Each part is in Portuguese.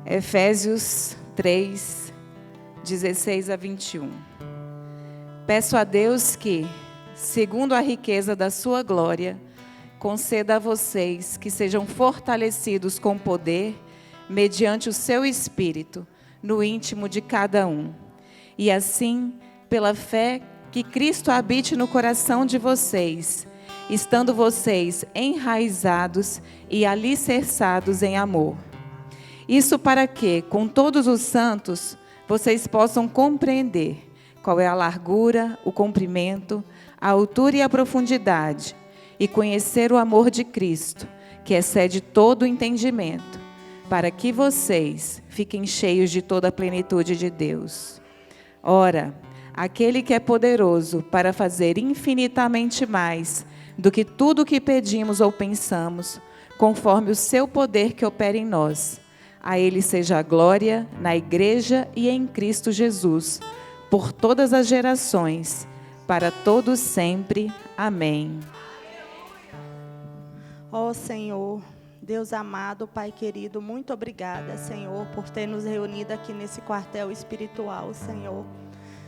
Efésios 3, 16 a 21. Peço a Deus que, segundo a riqueza da sua glória, conceda a vocês que sejam fortalecidos com poder, mediante o seu Espírito, no íntimo de cada um. E assim, pela fé, que Cristo habite no coração de vocês, estando vocês enraizados e alicerçados em amor. Isso para que, com todos os santos, vocês possam compreender qual é a largura, o comprimento, a altura e a profundidade, e conhecer o amor de Cristo, que excede todo o entendimento, para que vocês fiquem cheios de toda a plenitude de Deus. Ora, aquele que é poderoso para fazer infinitamente mais do que tudo o que pedimos ou pensamos, conforme o seu poder que opera em nós, a Ele seja a glória na Igreja e em Cristo Jesus, por todas as gerações, para todos sempre. Amém. Ó Senhor, Deus amado, Pai querido, muito obrigada, Senhor, por ter nos reunido aqui nesse quartel espiritual, Senhor.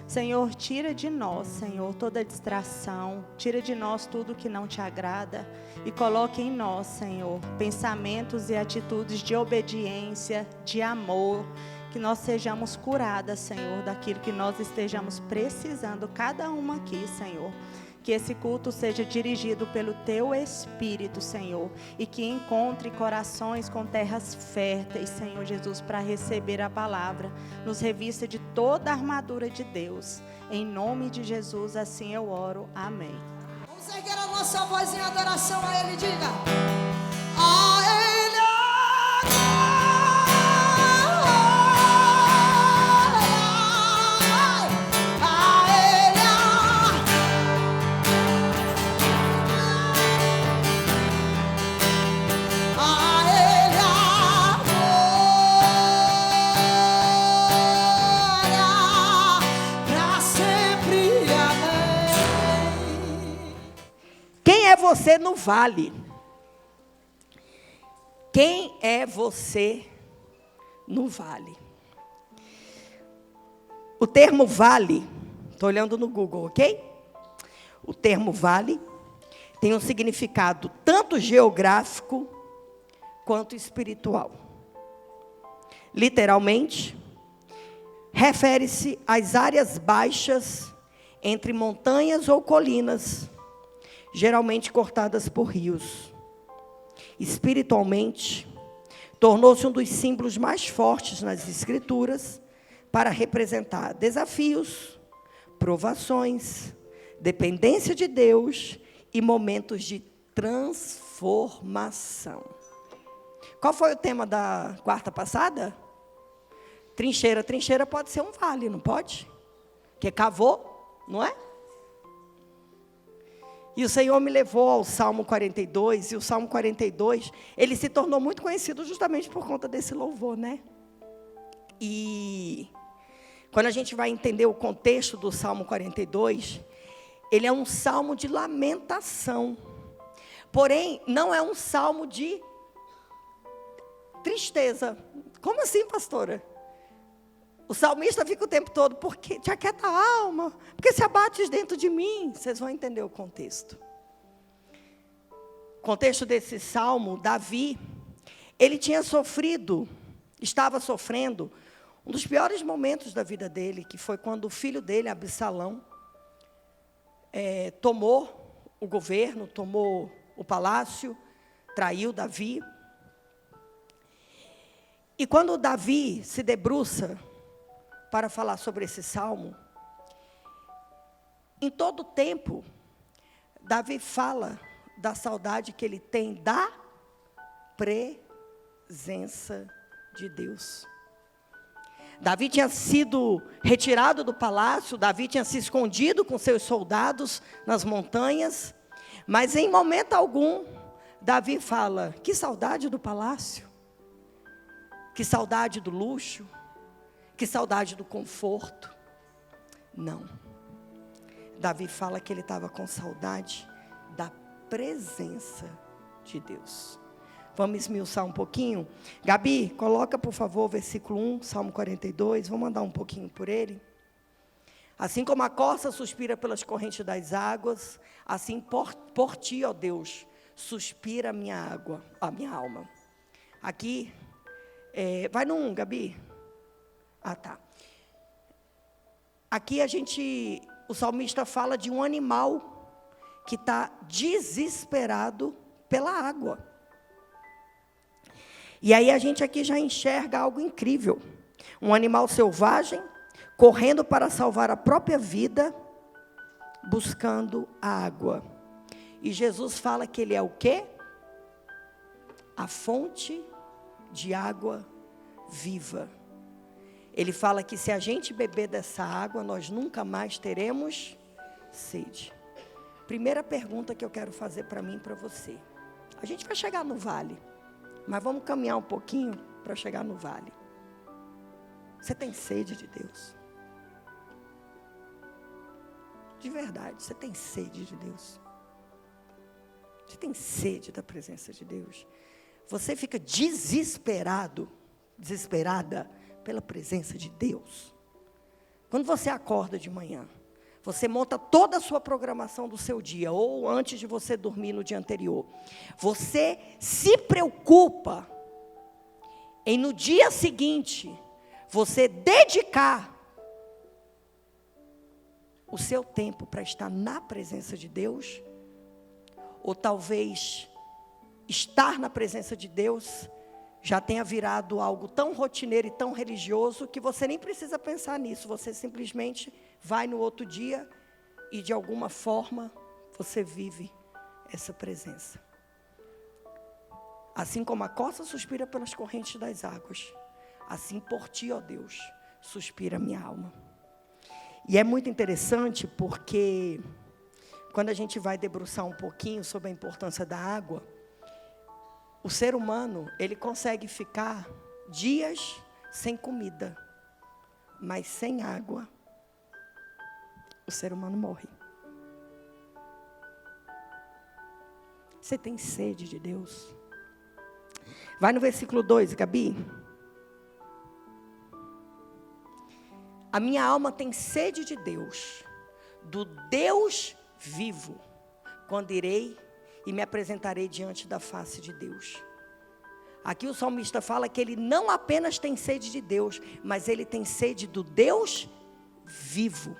Senhor, tira de nós, Senhor, toda distração, tira de nós tudo que não te agrada e coloque em nós, Senhor, pensamentos e atitudes de obediência, de amor, que nós sejamos curadas, Senhor, daquilo que nós estejamos precisando, cada uma aqui, Senhor. Que esse culto seja dirigido pelo Teu Espírito, Senhor, e que encontre corações com terras férteis, Senhor Jesus, para receber a palavra. Nos revista de toda a armadura de Deus. Em nome de Jesus, assim eu oro. Amém. Vamos erguer a nossa voz em adoração a Ele, diga: a Ele a glória. Quem é você no vale? Quem é você no vale? O termo vale, estou olhando no Google, ok? O termo vale tem um significado tanto geográfico quanto espiritual. Literalmente, refere-se às áreas baixas entre montanhas ou colinas, geralmente cortadas por rios. Espiritualmente, tornou-se um dos símbolos mais fortes nas Escrituras para representar desafios, provações, dependência de Deus e momentos de transformação. Qual foi o tema da quarta passada? Trincheira. Trincheira pode ser um vale, não pode? Que cavou, não é? E o Senhor me levou ao Salmo 42, e o Salmo 42, ele se tornou muito conhecido justamente por conta desse louvor, né? E quando a gente vai entender o contexto do Salmo 42, ele é um salmo de lamentação. Porém, não é um salmo de tristeza. Como assim, pastora? O salmista fica o tempo todo, porque te aquieta a alma, porque se abates dentro de mim. Vocês vão entender o contexto. O contexto desse salmo, Davi, ele estava sofrendo um dos piores momentos da vida dele, que foi quando o filho dele, Absalão, tomou o governo, tomou o palácio, traiu Davi. E quando Davi se debruça para falar sobre esse salmo, em todo o tempo, Davi fala da saudade que ele tem da presença de Deus. Davi tinha sido retirado do palácio, Davi tinha se escondido com seus soldados nas montanhas, mas em momento algum, Davi fala: que saudade do palácio, que saudade do luxo, que saudade do conforto. Não. Davi fala que ele estava com saudade da presença de Deus. Vamos esmiuçar um pouquinho. Gabi, coloca, por favor, versículo 1, Salmo 42. Vamos andar um pouquinho por ele. Assim como a corça suspira pelas correntes das águas, assim por ti, ó Deus, suspira a minha alma. Aqui, vai no 1, Gabi. Ah, tá. Aqui o salmista fala de um animal que está desesperado pela água. E aí a gente aqui já enxerga algo incrível. Um animal selvagem, correndo para salvar a própria vida, buscando a água. E Jesus fala que ele é o quê? A fonte de água viva. Ele fala que se a gente beber dessa água, nós nunca mais teremos sede. Primeira pergunta que eu quero fazer para mim e para você. A gente vai chegar no vale, mas vamos caminhar um pouquinho para chegar no vale. Você tem sede de Deus? De verdade, você tem sede de Deus? Você tem sede da presença de Deus? Você fica desesperada pela presença de Deus? Quando você acorda de manhã, você monta toda a sua programação do seu dia, ou antes de você dormir no dia anterior. Você se preocupa em no dia seguinte, você dedicar o seu tempo para estar na presença de Deus? Ou talvez estar na presença de Deus já tenha virado algo tão rotineiro e tão religioso que você nem precisa pensar nisso. Você simplesmente vai no outro dia e de alguma forma você vive essa presença. Assim como a corça suspira pelas correntes das águas, assim por ti, ó Deus, suspira a minha alma. E é muito interessante porque quando a gente vai debruçar um pouquinho sobre a importância da água, o ser humano, ele consegue ficar dias sem comida, mas sem água, o ser humano morre. Você tem sede de Deus? Vai no versículo 2, Gabi. A minha alma tem sede de Deus, do Deus vivo, quando irei e me apresentarei diante da face de Deus. Aqui o salmista fala que ele não apenas tem sede de Deus, mas ele tem sede do Deus vivo.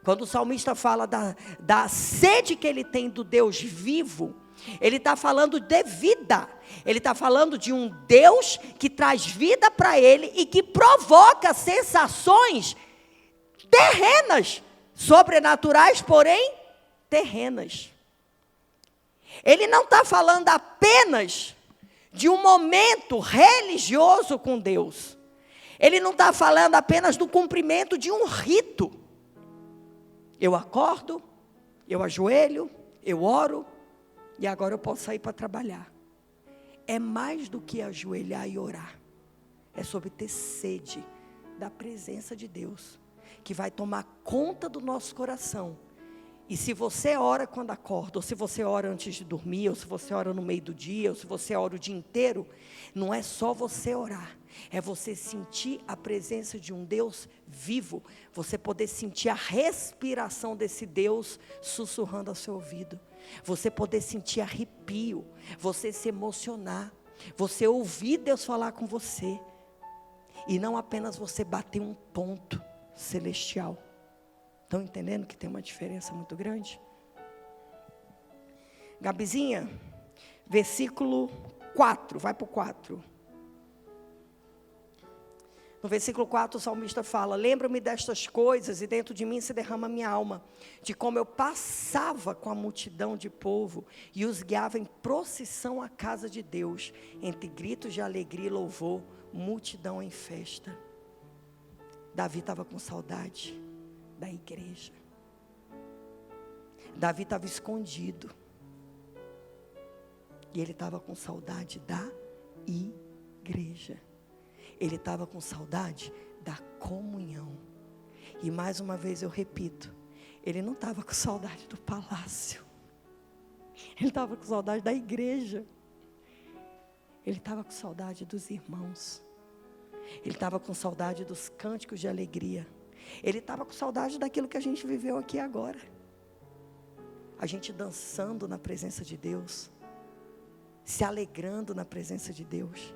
Quando o salmista fala da sede que ele tem do Deus vivo, ele está falando de vida. Ele está falando de um Deus que traz vida para ele e que provoca sensações terrenas, sobrenaturais, porém terrenas. Ele não está falando apenas de um momento religioso com Deus. Ele não está falando apenas do cumprimento de um rito. Eu acordo, eu ajoelho, eu oro, e agora eu posso sair para trabalhar. É mais do que ajoelhar e orar. É sobre ter sede da presença de Deus, que vai tomar conta do nosso coração. E se você ora quando acorda, ou se você ora antes de dormir, ou se você ora no meio do dia, ou se você ora o dia inteiro, não é só você orar, é você sentir a presença de um Deus vivo, você poder sentir a respiração desse Deus sussurrando ao seu ouvido, você poder sentir arrepio, você se emocionar, você ouvir Deus falar com você, e não apenas você bater um ponto celestial. Estão entendendo que tem uma diferença muito grande? Gabizinha, versículo 4, vai para o 4. No versículo 4 o salmista fala: lembra-me destas coisas e dentro de mim se derrama a minha alma, de como eu passava com a multidão de povo e os guiava em procissão à casa de Deus, entre gritos de alegria e louvor, multidão em festa. Davi estava com saudade da igreja. Davi estava escondido. E ele estava com saudade da igreja. Ele estava com saudade da comunhão. E mais uma vez eu repito, ele não estava com saudade do palácio. Ele estava com saudade da igreja. Ele estava com saudade dos irmãos. Ele estava com saudade dos cânticos de alegria. Ele estava com saudade daquilo que a gente viveu aqui agora. A gente dançando na presença de Deus. Se alegrando na presença de Deus.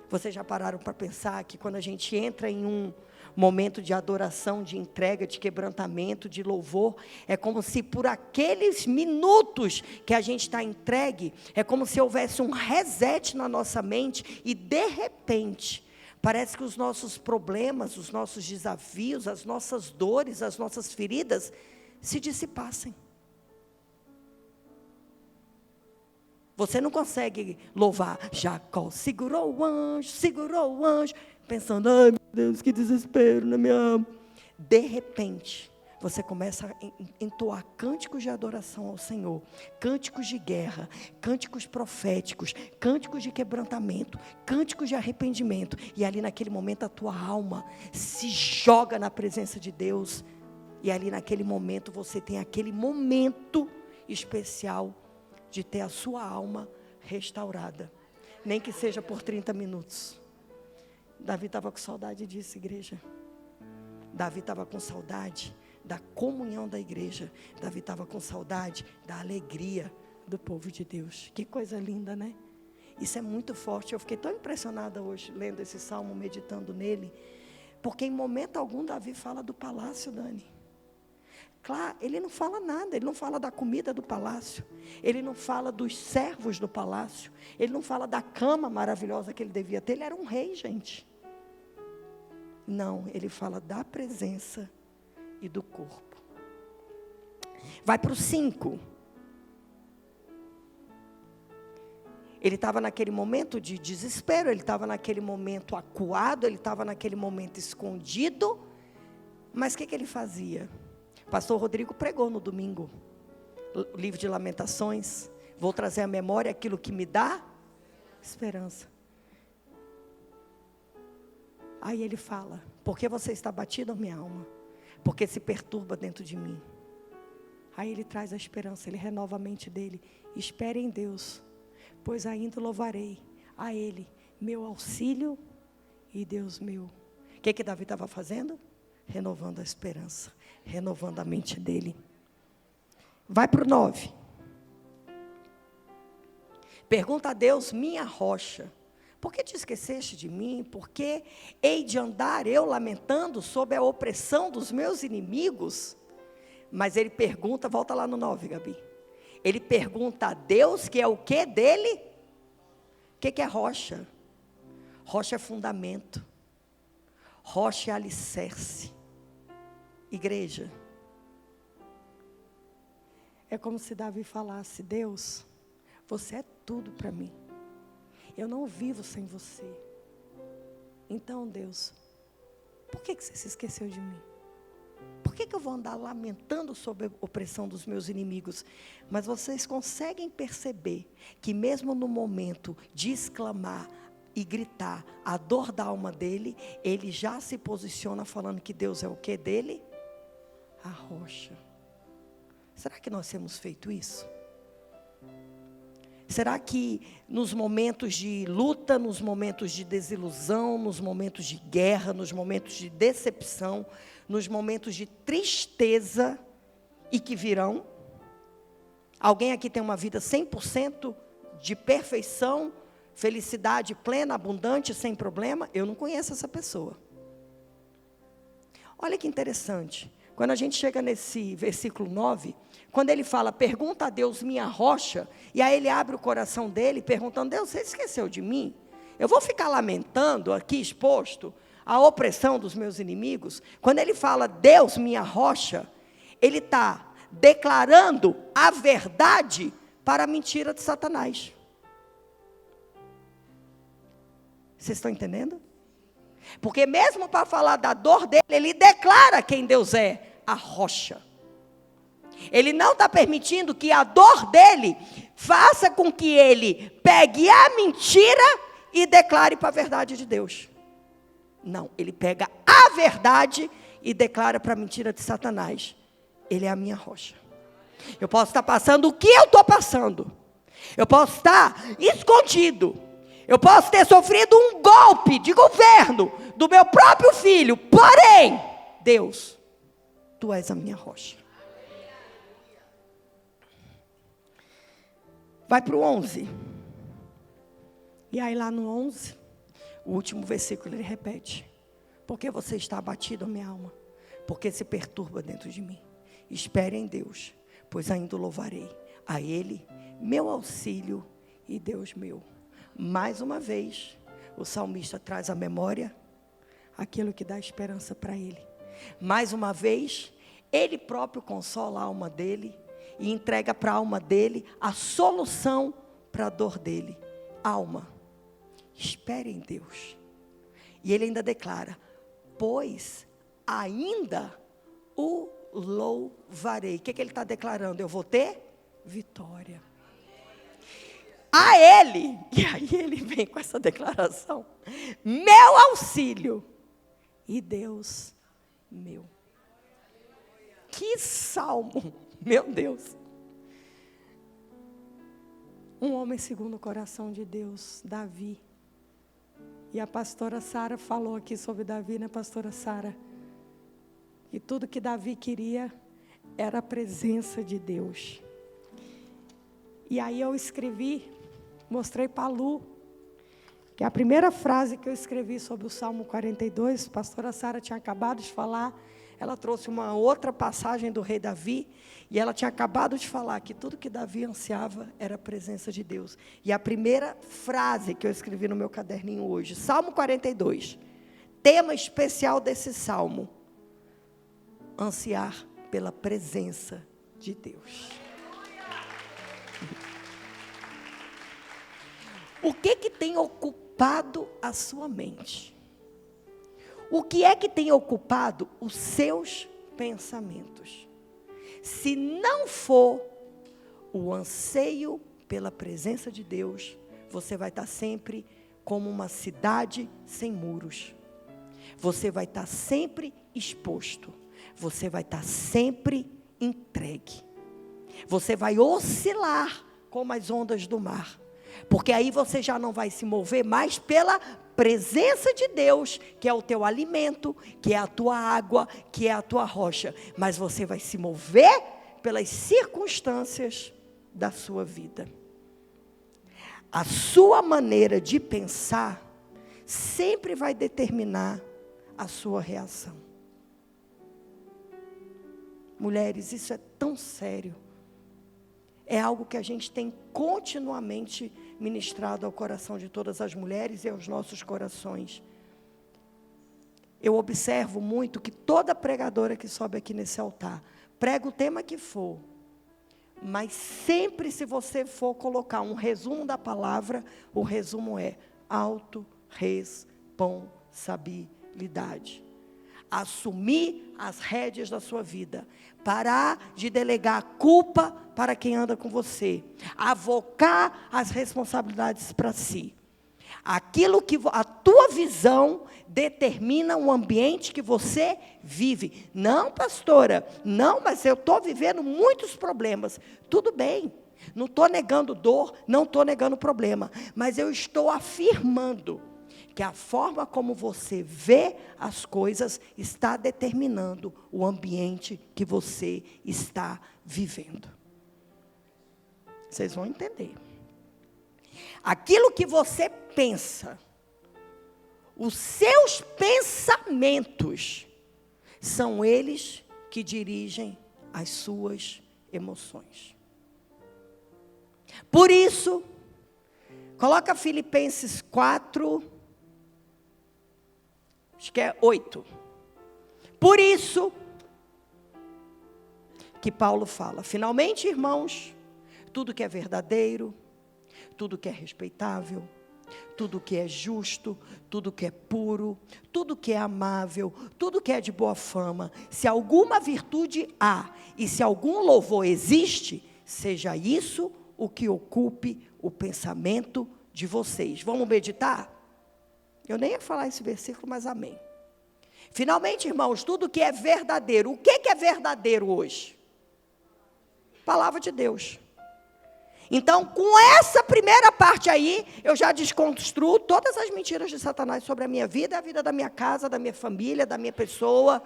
Vocês já pararam para pensar que quando a gente entra em um momento de adoração, de entrega, de quebrantamento, de louvor, é como se por aqueles minutos que a gente está entregue, é como se houvesse um reset na nossa mente e de repente, parece que os nossos problemas, os nossos desafios, as nossas dores, as nossas feridas se dissipassem. Você não consegue louvar. Jacó segurou o anjo, pensando, ai meu Deus, que desespero na minha alma. De repente, você começa a entoar cânticos de adoração ao Senhor, cânticos de guerra, cânticos proféticos, cânticos de quebrantamento, cânticos de arrependimento. E ali naquele momento a tua alma se joga na presença de Deus. E ali naquele momento você tem aquele momento especial de ter a sua alma restaurada. Nem que seja por 30 minutos. Davi estava com saudade disso, igreja. Davi estava com saudade da comunhão da igreja. Davi estava com saudade da alegria do povo de Deus. Que coisa linda, né? Isso é muito forte. Eu fiquei tão impressionada hoje, lendo esse salmo, meditando nele. Porque em momento algum Davi fala do palácio, Dani. Claro, ele não fala nada, ele não fala da comida do palácio, ele não fala dos servos do palácio, ele não fala da cama maravilhosa que ele devia ter, ele era um rei, gente. Não, ele fala da presença e do corpo. Vai para o 5. Ele estava naquele momento de desespero, ele estava naquele momento acuado, ele estava naquele momento escondido, mas o que ele fazia? Pastor Rodrigo pregou no domingo, o livro de Lamentações. Vou trazer à memória aquilo que me dá esperança. Aí ele fala, por que você está batido, minha alma? Porque se perturba dentro de mim. Aí ele traz a esperança, ele renova a mente dele. Espere em Deus, pois ainda louvarei a Ele, meu auxílio e Deus meu. O que Davi estava fazendo? Renovando a esperança, renovando a mente dele. Vai para o 9. Pergunta a Deus, minha rocha, por que te esqueceste de mim? Por que hei de andar eu lamentando sob a opressão dos meus inimigos? Mas ele pergunta, volta lá no 9, Gabi. Ele pergunta a Deus, que é o que dele? O que é rocha? Rocha é fundamento. Rocha é alicerce. Igreja. É como se Davi falasse, Deus, você é tudo para mim. Eu não vivo sem você. Então, Deus, por que você se esqueceu de mim? Por que eu vou andar lamentando sobre a opressão dos meus inimigos? Mas vocês conseguem perceber que mesmo no momento de exclamar e gritar a dor da alma dele, ele já se posiciona falando que Deus é o que dele? A rocha. Será que nós temos feito isso? Será que nos momentos de luta, nos momentos de desilusão, nos momentos de guerra, nos momentos de decepção, nos momentos de tristeza e que virão, alguém aqui tem uma vida 100% de perfeição, felicidade plena, abundante, sem problema? Eu não conheço essa pessoa. Olha que interessante. Quando a gente chega nesse versículo 9, quando ele fala, pergunta a Deus minha rocha, e aí ele abre o coração dele, perguntando, Deus, você esqueceu de mim? Eu vou ficar lamentando aqui, exposto à opressão dos meus inimigos? Quando ele fala, Deus minha rocha, ele está declarando a verdade para a mentira de Satanás. Vocês estão entendendo? Porque mesmo para falar da dor dele, ele declara quem Deus é, a rocha. Ele não está permitindo que a dor dele faça com que ele pegue a mentira e declare para a verdade de Deus. Não, ele pega a verdade e declara para a mentira de Satanás. Ele é a minha rocha. Eu posso estar passando o que eu estou passando, Eu posso estar escondido. Eu posso ter sofrido um golpe de governo do meu próprio filho. Porém, Deus, Tu és a minha rocha. Vai para o 11. E aí lá no 11, o último versículo ele repete. Porque você está abatido, minha alma? Porque se perturba dentro de mim. Espere em Deus, pois ainda o louvarei. A Ele, meu auxílio e Deus meu. Mais uma vez, o salmista traz à memória aquilo que dá esperança para ele. Mais uma vez, ele próprio consola a alma dele e entrega para a alma dele a solução para a dor dele. Alma, espere em Deus. E ele ainda declara, pois ainda o louvarei. O que ele está declarando? Eu vou ter vitória. A Ele, e aí ele vem com essa declaração, meu auxílio e Deus meu. Que salmo, meu Deus. Um homem segundo o coração de Deus, Davi. E a pastora Sara falou aqui sobre Davi, né, pastora Sara? E tudo que Davi queria era a presença de Deus. E aí eu escrevi, mostrei para a Lu, que a primeira frase que eu escrevi sobre o Salmo 42, a pastora Sara tinha acabado de falar, ela trouxe uma outra passagem do rei Davi, e ela tinha acabado de falar que tudo que Davi ansiava era a presença de Deus. E a primeira frase que eu escrevi no meu caderninho hoje, Salmo 42, tema especial desse salmo, ansiar pela presença de Deus. O que tem ocupado a sua mente? O que é que tem ocupado os seus pensamentos? Se não for o anseio pela presença de Deus, você vai estar sempre como uma cidade sem muros. Você vai estar sempre exposto. Você vai estar sempre entregue. Você vai oscilar como as ondas do mar. Porque aí você já não vai se mover mais pela presença de Deus, que é o teu alimento, que é a tua água, que é a tua rocha. Mas você vai se mover pelas circunstâncias da sua vida. A sua maneira de pensar sempre vai determinar a sua reação. Mulheres, isso é tão sério. É algo que a gente tem continuamente ministrado ao coração de todas as mulheres e aos nossos corações. Eu observo muito que toda pregadora que sobe aqui nesse altar, prega o tema que for, mas sempre se você for colocar um resumo da palavra, o resumo é autorresponsabilidade. Assumir as rédeas da sua vida. Parar de delegar a culpa para quem anda com você. Avocar as responsabilidades para si. Aquilo que a tua visão determina o ambiente que você vive. Não, pastora, não, mas eu estou vivendo muitos problemas. Tudo bem, não estou negando dor, não estou negando problema. Mas eu estou afirmando que a forma como você vê as coisas está determinando o ambiente que você está vivendo. Vocês vão entender. Aquilo que você pensa, os seus pensamentos, são eles que dirigem as suas emoções. Por isso, coloca Filipenses 4, acho que é 8. Por isso que Paulo fala, finalmente, irmãos, tudo que é verdadeiro, tudo que é respeitável, tudo que é justo, tudo que é puro, tudo que é amável, tudo que é de boa fama, se alguma virtude há e se algum louvor existe, seja isso o que ocupe o pensamento de vocês. Vamos meditar? Eu nem ia falar esse versículo, mas amém. Finalmente, irmãos, tudo que é verdadeiro. O que é verdadeiro hoje? Palavra de Deus. Então, com essa primeira parte aí, eu já desconstruo todas as mentiras de Satanás sobre a minha vida, a vida da minha casa, da minha família, da minha pessoa.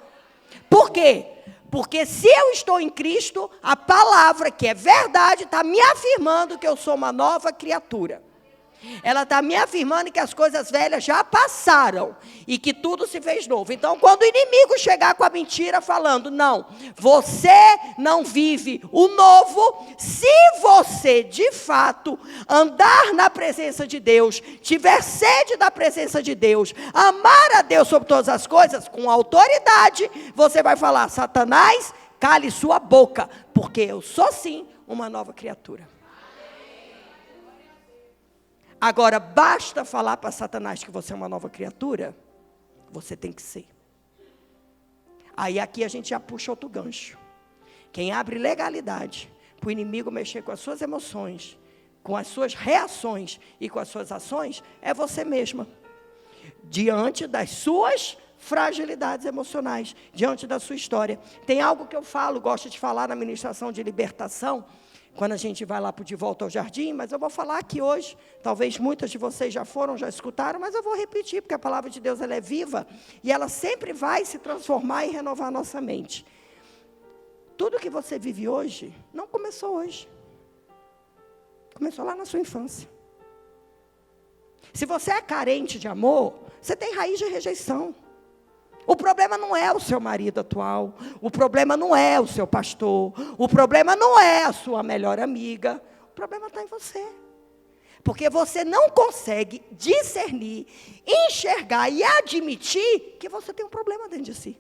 Por quê? Porque se eu estou em Cristo, a palavra que é verdade está me afirmando que eu sou uma nova criatura. Ela está me afirmando que as coisas velhas já passaram e que tudo se fez novo. Então, quando o inimigo chegar com a mentira falando, não, você não vive o novo, se você de fato andar na presença de Deus, tiver sede da presença de Deus, amar a Deus sobre todas as coisas, com autoridade, você vai falar, Satanás, cale sua boca, porque eu sou sim uma nova criatura. Agora, basta falar para Satanás que você é uma nova criatura? Você tem que ser. Aí aqui a gente já puxa outro gancho. Quem abre legalidade para o inimigo mexer com as suas emoções, com as suas reações e com as suas ações, é você mesma. Diante das suas fragilidades emocionais, diante da sua história. Tem algo que eu falo, gosto de falar na ministração de libertação, quando a gente vai lá para o De Volta ao Jardim, mas eu vou falar aqui hoje, talvez muitas de vocês já foram, já escutaram, mas eu vou repetir, porque a palavra de Deus ela é viva, e ela sempre vai se transformar e renovar a nossa mente. Tudo que você vive hoje, não começou hoje. Começou lá na sua infância. Se você é carente de amor, você tem raiz de rejeição. O problema não é o seu marido atual, o problema não é o seu pastor, o problema não é a sua melhor amiga, o problema está em você. Porque você não consegue discernir, enxergar e admitir que você tem um problema dentro de si.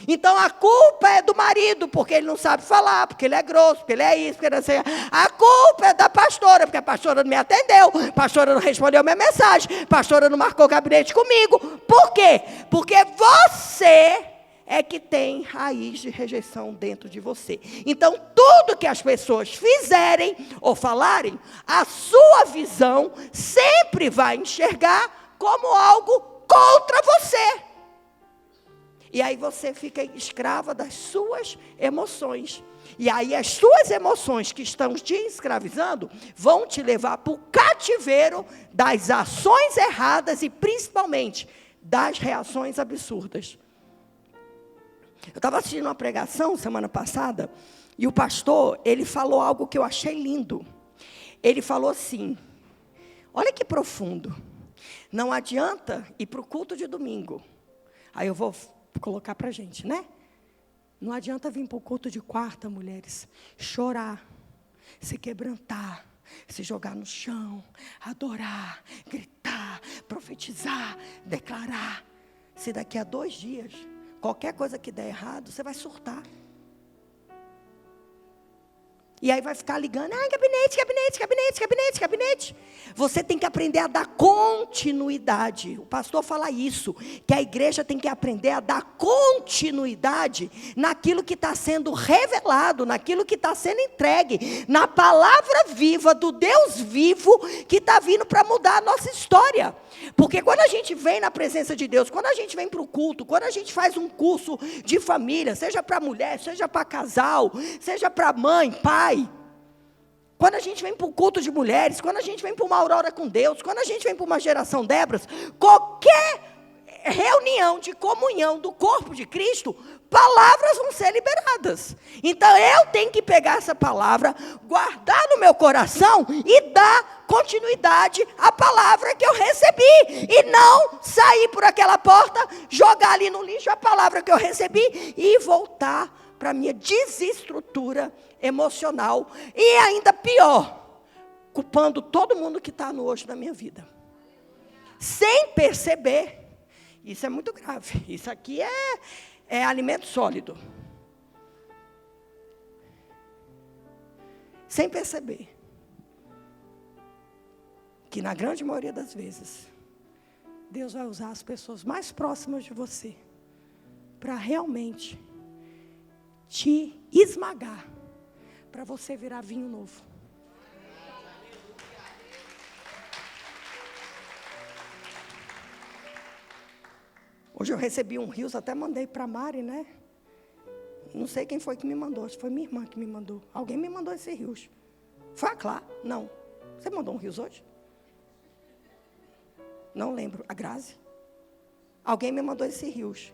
Então a culpa é do marido, porque ele não sabe falar, porque ele é grosso, porque ele é isso, porque ele não sei. A culpa é da pastora, porque a pastora não me atendeu, a pastora não respondeu a minha mensagem, a pastora não marcou gabinete comigo. Por quê? Porque você é que tem raiz de rejeição dentro de você. Então tudo que as pessoas fizerem ou falarem, a sua visão sempre vai enxergar como algo contra você. E aí você fica escrava das suas emoções. E aí as suas emoções que estão te escravizando vão te levar para o cativeiro das ações erradas e principalmente das reações absurdas. Eu estava assistindo uma pregação semana passada e o pastor, ele falou algo que eu achei lindo. Ele falou assim, olha que profundo, não adianta ir para o culto de domingo. Aí eu vou colocar para a gente, né? Não adianta vir para o culto de quarta, mulheres, chorar, se quebrantar, se jogar no chão, adorar, gritar, profetizar, declarar. Se daqui a 2 dias, qualquer coisa que der errado, você vai surtar. E aí vai ficar ligando, gabinete, gabinete, gabinete, gabinete, gabinete. Você tem que aprender a dar continuidade. O pastor fala isso, que a igreja tem que aprender a dar continuidade naquilo que está sendo revelado, naquilo que está sendo entregue, na palavra viva do Deus vivo que está vindo para mudar a nossa história. Porque quando a gente vem na presença de Deus, quando a gente vem para o culto, quando a gente faz um curso de família, seja para mulher, seja para casal, seja para mãe, pai, quando a gente vem para o culto de mulheres, quando a gente vem para uma aurora com Deus, quando a gente vem para uma geração Débras, qualquer reunião de comunhão do corpo de Cristo, palavras vão ser liberadas. Então eu tenho que pegar essa palavra, guardar no meu coração e dar continuidade à palavra que eu recebi. E não sair por aquela porta, jogar ali no lixo a palavra que eu recebi e voltar para a minha desestrutura emocional. E ainda pior, culpando todo mundo que está no hoje da minha vida. Sem perceber. Isso é muito grave. Isso aqui é alimento sólido. Sem perceber que na grande maioria das vezes, Deus vai usar as pessoas mais próximas de você para realmente te esmagar, para você virar vinho novo. Hoje eu recebi um rios, até mandei para a Mari, né? Não sei quem foi que me mandou, acho que foi minha irmã que me mandou. Alguém me mandou esse rios. Foi a Clá? Não. Você mandou um rios hoje? Não lembro. A Grazi? Alguém me mandou esse rios,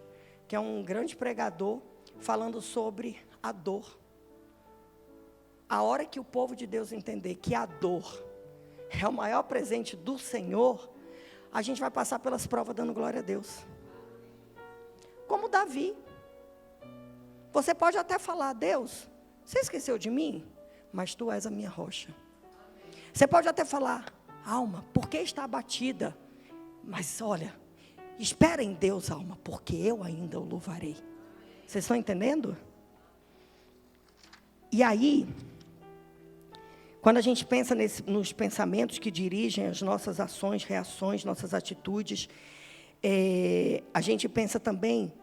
que é um grande pregador falando sobre a dor. A hora que o povo de Deus entender que a dor é o maior presente do Senhor, a gente vai passar pelas provas dando glória a Deus. Como Davi. Você pode até falar: Deus, você esqueceu de mim? Mas tu és a minha rocha. Você pode até falar: alma, por que está abatida? Mas olha, espera em Deus, alma, porque eu ainda o louvarei. Vocês estão entendendo? E aí, quando a gente pensa nos pensamentos que dirigem as nossas ações, reações, nossas atitudes, a gente pensa também,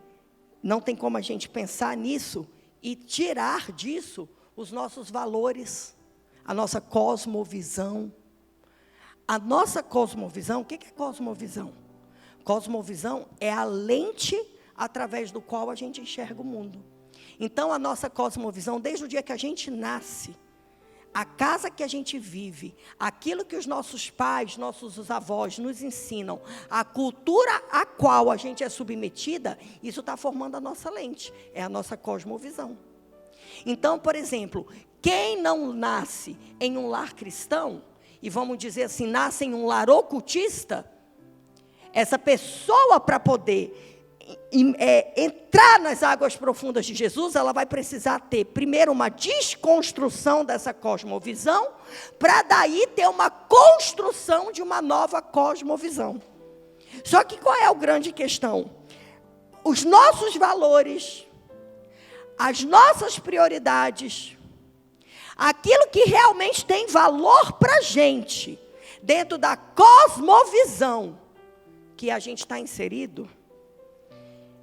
não tem como a gente pensar nisso e tirar disso os nossos valores, a nossa cosmovisão. A nossa cosmovisão, o que é cosmovisão? Cosmovisão é a lente através do qual a gente enxerga o mundo. Então, a nossa cosmovisão, desde o dia que a gente nasce, a casa que a gente vive, aquilo que os nossos pais, nossos avós nos ensinam, a cultura a qual a gente é submetida, isso está formando a nossa lente, é a nossa cosmovisão. Então, por exemplo, quem não nasce em um lar cristão, e vamos dizer assim, nasce em um lar ocultista, essa pessoa, para poder entrar nas águas profundas de Jesus, ela vai precisar ter, primeiro, uma desconstrução dessa cosmovisão, para daí ter uma construção de uma nova cosmovisão. Só que qual é a grande questão? Os nossos valores, as nossas prioridades, aquilo que realmente tem valor para a gente, dentro da cosmovisão que a gente está inserido,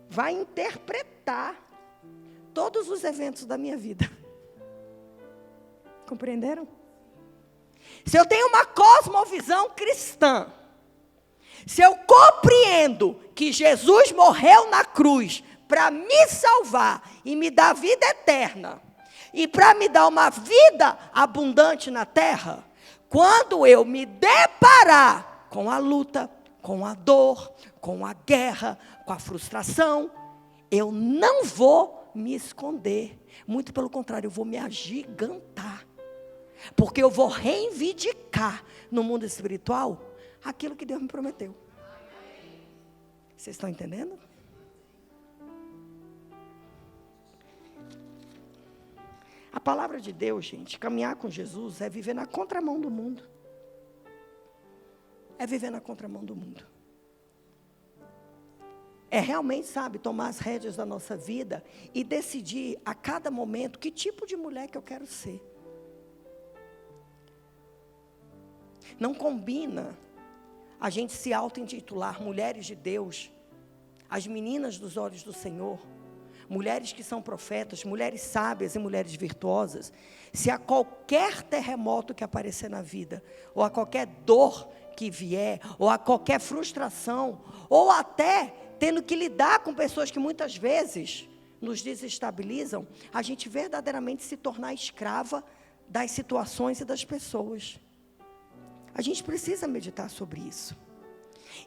vai interpretar todos os eventos da minha vida. Compreenderam? Se eu tenho uma cosmovisão cristã, se eu compreendo que Jesus morreu na cruz para me salvar e me dar vida eterna, e para me dar uma vida abundante na terra, quando eu me deparar com a luta, com a dor, com a guerra, com a frustração, eu não vou me esconder. Muito pelo contrário, eu vou me agigantar. Porque eu vou reivindicar no mundo espiritual aquilo que Deus me prometeu. Vocês estão entendendo? A palavra de Deus, gente, caminhar com Jesus é viver na contramão do mundo. É viver na contramão do mundo. É realmente, sabe, tomar as rédeas da nossa vida e decidir a cada momento que tipo de mulher que eu quero ser. Não combina a gente se auto-intitular mulheres de Deus, as meninas dos olhos do Senhor, mulheres que são profetas, mulheres sábias e mulheres virtuosas, se a qualquer terremoto que aparecer na vida, ou a qualquer dor que vier, ou a qualquer frustração, ou até tendo que lidar com pessoas que muitas vezes nos desestabilizam, a gente verdadeiramente se tornar escrava das situações e das pessoas. A gente precisa meditar sobre isso.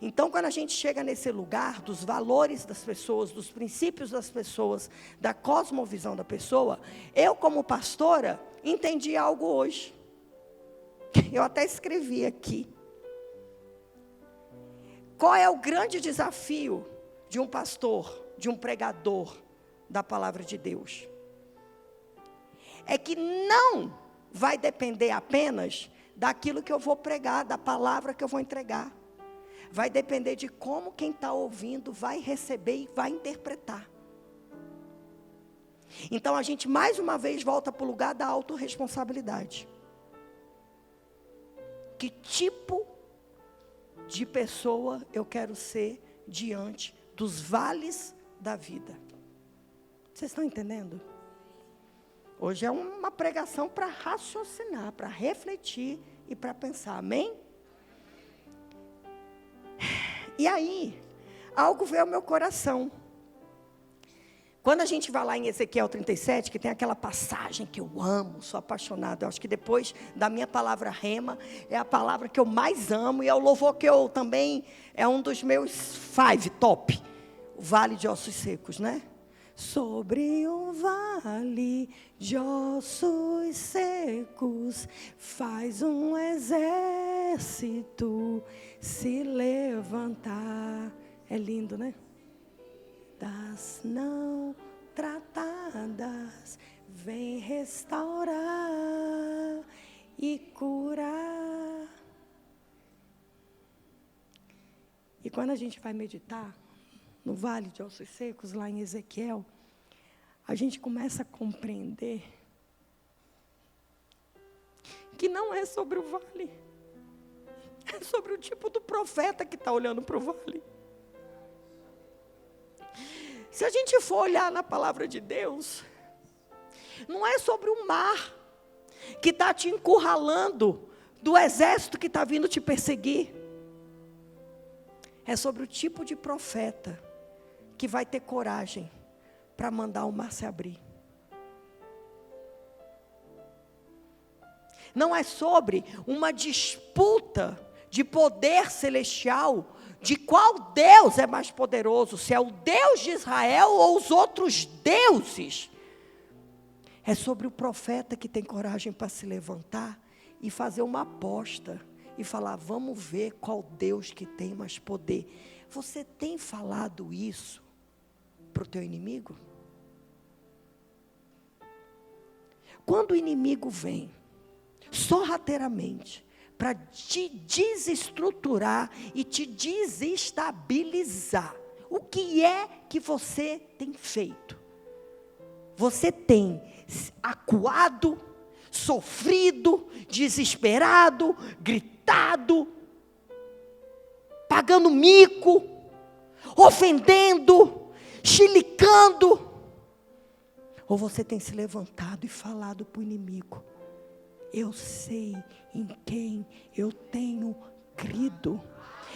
Então, quando a gente chega nesse lugar dos valores das pessoas, dos princípios das pessoas, da cosmovisão da pessoa, eu, como pastora, entendi algo hoje. Eu até escrevi aqui. Qual é o grande desafio de um pastor, de um pregador da palavra de Deus? É que não vai depender apenas daquilo que eu vou pregar, da palavra que eu vou entregar. Vai depender de como quem está ouvindo vai receber e vai interpretar. Então a gente mais uma vez volta para o lugar da autorresponsabilidade. Que tipo de pessoa eu quero ser diante dos vales da vida? Vocês estão entendendo? Hoje é uma pregação para raciocinar, para refletir e para pensar, amém? E aí, algo veio ao meu coração. Quando a gente vai lá em Ezequiel 37, que tem aquela passagem que eu amo, sou apaixonada. Eu acho que depois da minha palavra rema, é a palavra que eu mais amo. E é o louvor que eu também, é um dos meus 5 top. O vale de ossos secos, né? Sobre o vale de ossos secos, faz um exército se levantar. É lindo, né? Das não tratadas, vem restaurar e curar. E quando a gente vai meditar no vale de ossos secos, lá em Ezequiel, a gente começa a compreender que não é sobre o vale, é sobre o tipo do profeta que está olhando para o vale. Se a gente for olhar na palavra de Deus, não é sobre o mar que está te encurralando do exército que está vindo te perseguir. É sobre o tipo de profeta que vai ter coragem para mandar o mar se abrir. Não é sobre uma disputa de poder celestial, de qual Deus é mais poderoso, se é o Deus de Israel ou os outros deuses. É sobre o profeta que tem coragem para se levantar e fazer uma aposta e falar, vamos ver qual Deus que tem mais poder. Você tem falado isso para o teu inimigo? Quando o inimigo vem, sorrateiramente, para te desestruturar e te desestabilizar, o que é que você tem feito? Você tem acuado, sofrido, desesperado, gritado, pagando mico, ofendendo, chilicando? Ou você tem se levantado e falado para o inimigo, eu sei em quem eu tenho crido,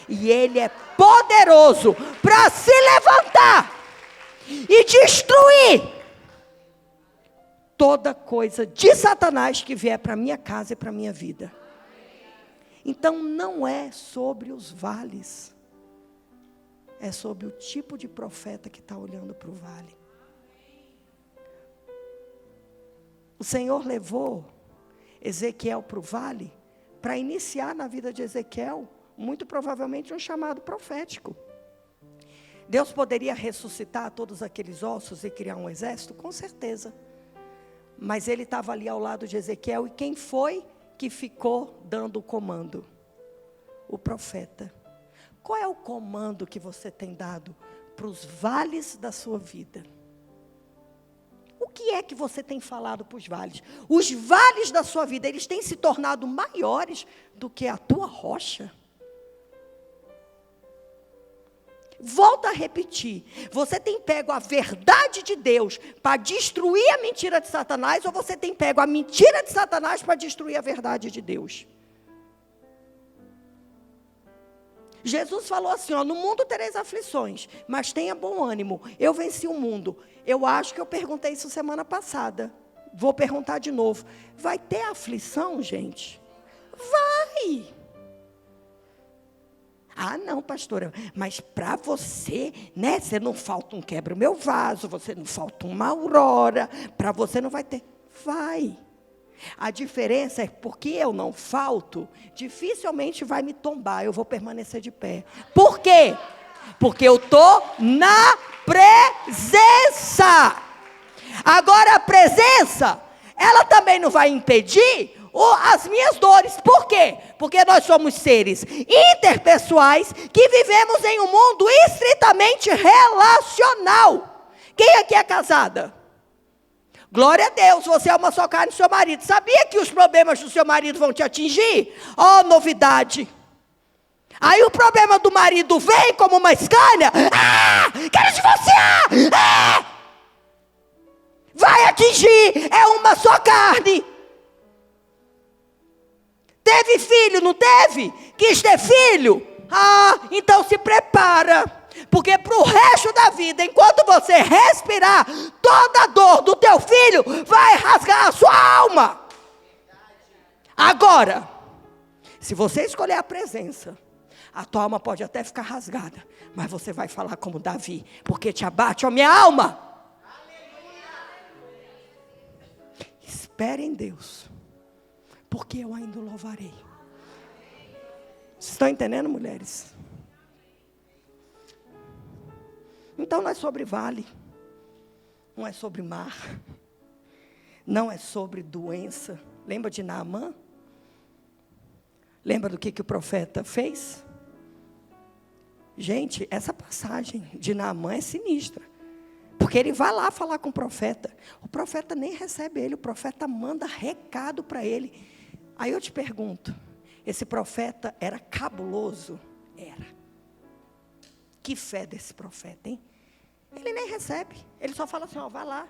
e Ele é poderoso para se levantar e destruir toda coisa de Satanás que vier para a minha casa e para a minha vida. Então não é sobre os vales, é sobre o tipo de profeta que está olhando para o vale. O Senhor levou Ezequiel para o vale, para iniciar na vida de Ezequiel, muito provavelmente um chamado profético. Deus poderia ressuscitar todos aqueles ossos e criar um exército? Com certeza. Mas ele estava ali ao lado de Ezequiel, e quem foi que ficou dando o comando? O profeta. Qual é o comando que você tem dado para os vales da sua vida? O que é que você tem falado para os vales? Os vales da sua vida, eles têm se tornado maiores do que a tua rocha? Volto a repetir, você tem pego a verdade de Deus para destruir a mentira de Satanás, ou você tem pego a mentira de Satanás para destruir a verdade de Deus? Jesus falou assim, no mundo tereis aflições, mas tenha bom ânimo, eu venci o mundo. Eu acho que eu perguntei isso semana passada, vou perguntar de novo, vai ter aflição, gente? Vai! Ah, não, pastora, mas para você, né, você não falta um quebra o meu vaso, você não falta uma aurora, para você não vai ter. Vai. A diferença é porque eu não falto, dificilmente vai me tombar, eu vou permanecer de pé. Por quê? Porque eu estou na presença. Agora a presença, ela também não vai impedir as minhas dores. Por quê? Porque nós somos seres interpessoais que vivemos em um mundo estritamente relacional. Quem aqui é casada? Glória a Deus, você é uma só carne do seu marido. Sabia que os problemas do seu marido vão te atingir? Oh, novidade. Aí o problema do marido vem como uma escalha. Ah, quero divorciar. Ah, vai atingir, é uma só carne. Teve filho, não teve? Quis ter filho? Ah, então se prepara. Porque para o resto da vida, enquanto você respirar, toda a dor do teu filho vai rasgar a sua alma. Agora, se você escolher a presença, a tua alma pode até ficar rasgada, mas você vai falar como Davi, porque te abate a minha alma. Espere em Deus, porque eu ainda o louvarei. Vocês estão entendendo, mulheres? Então não é sobre vale, não é sobre mar, não é sobre doença. Lembra de Naamã? Lembra do que o profeta fez? Gente, essa passagem de Naamã é sinistra. Porque ele vai lá falar com o profeta nem recebe ele, o profeta manda recado para ele. Aí eu te pergunto, esse profeta era cabuloso? Era. Que fé desse profeta, hein? Ele nem recebe, ele só fala assim, ó, vai lá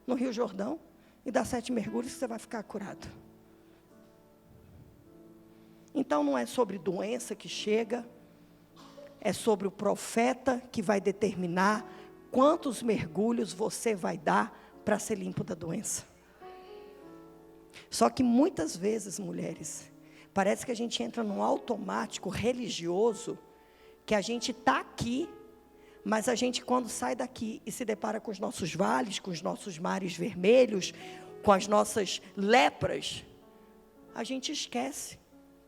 no Rio Jordão e dá 7 mergulhos que você vai ficar curado. Então não é sobre doença que chega, é sobre o profeta que vai determinar quantos mergulhos você vai dar para ser limpo da doença. Só que muitas vezes, mulheres, parece que a gente entra num automático religioso, que a gente está aqui, mas a gente quando sai daqui e se depara com os nossos vales, com os nossos mares vermelhos, com as nossas lepras, a gente esquece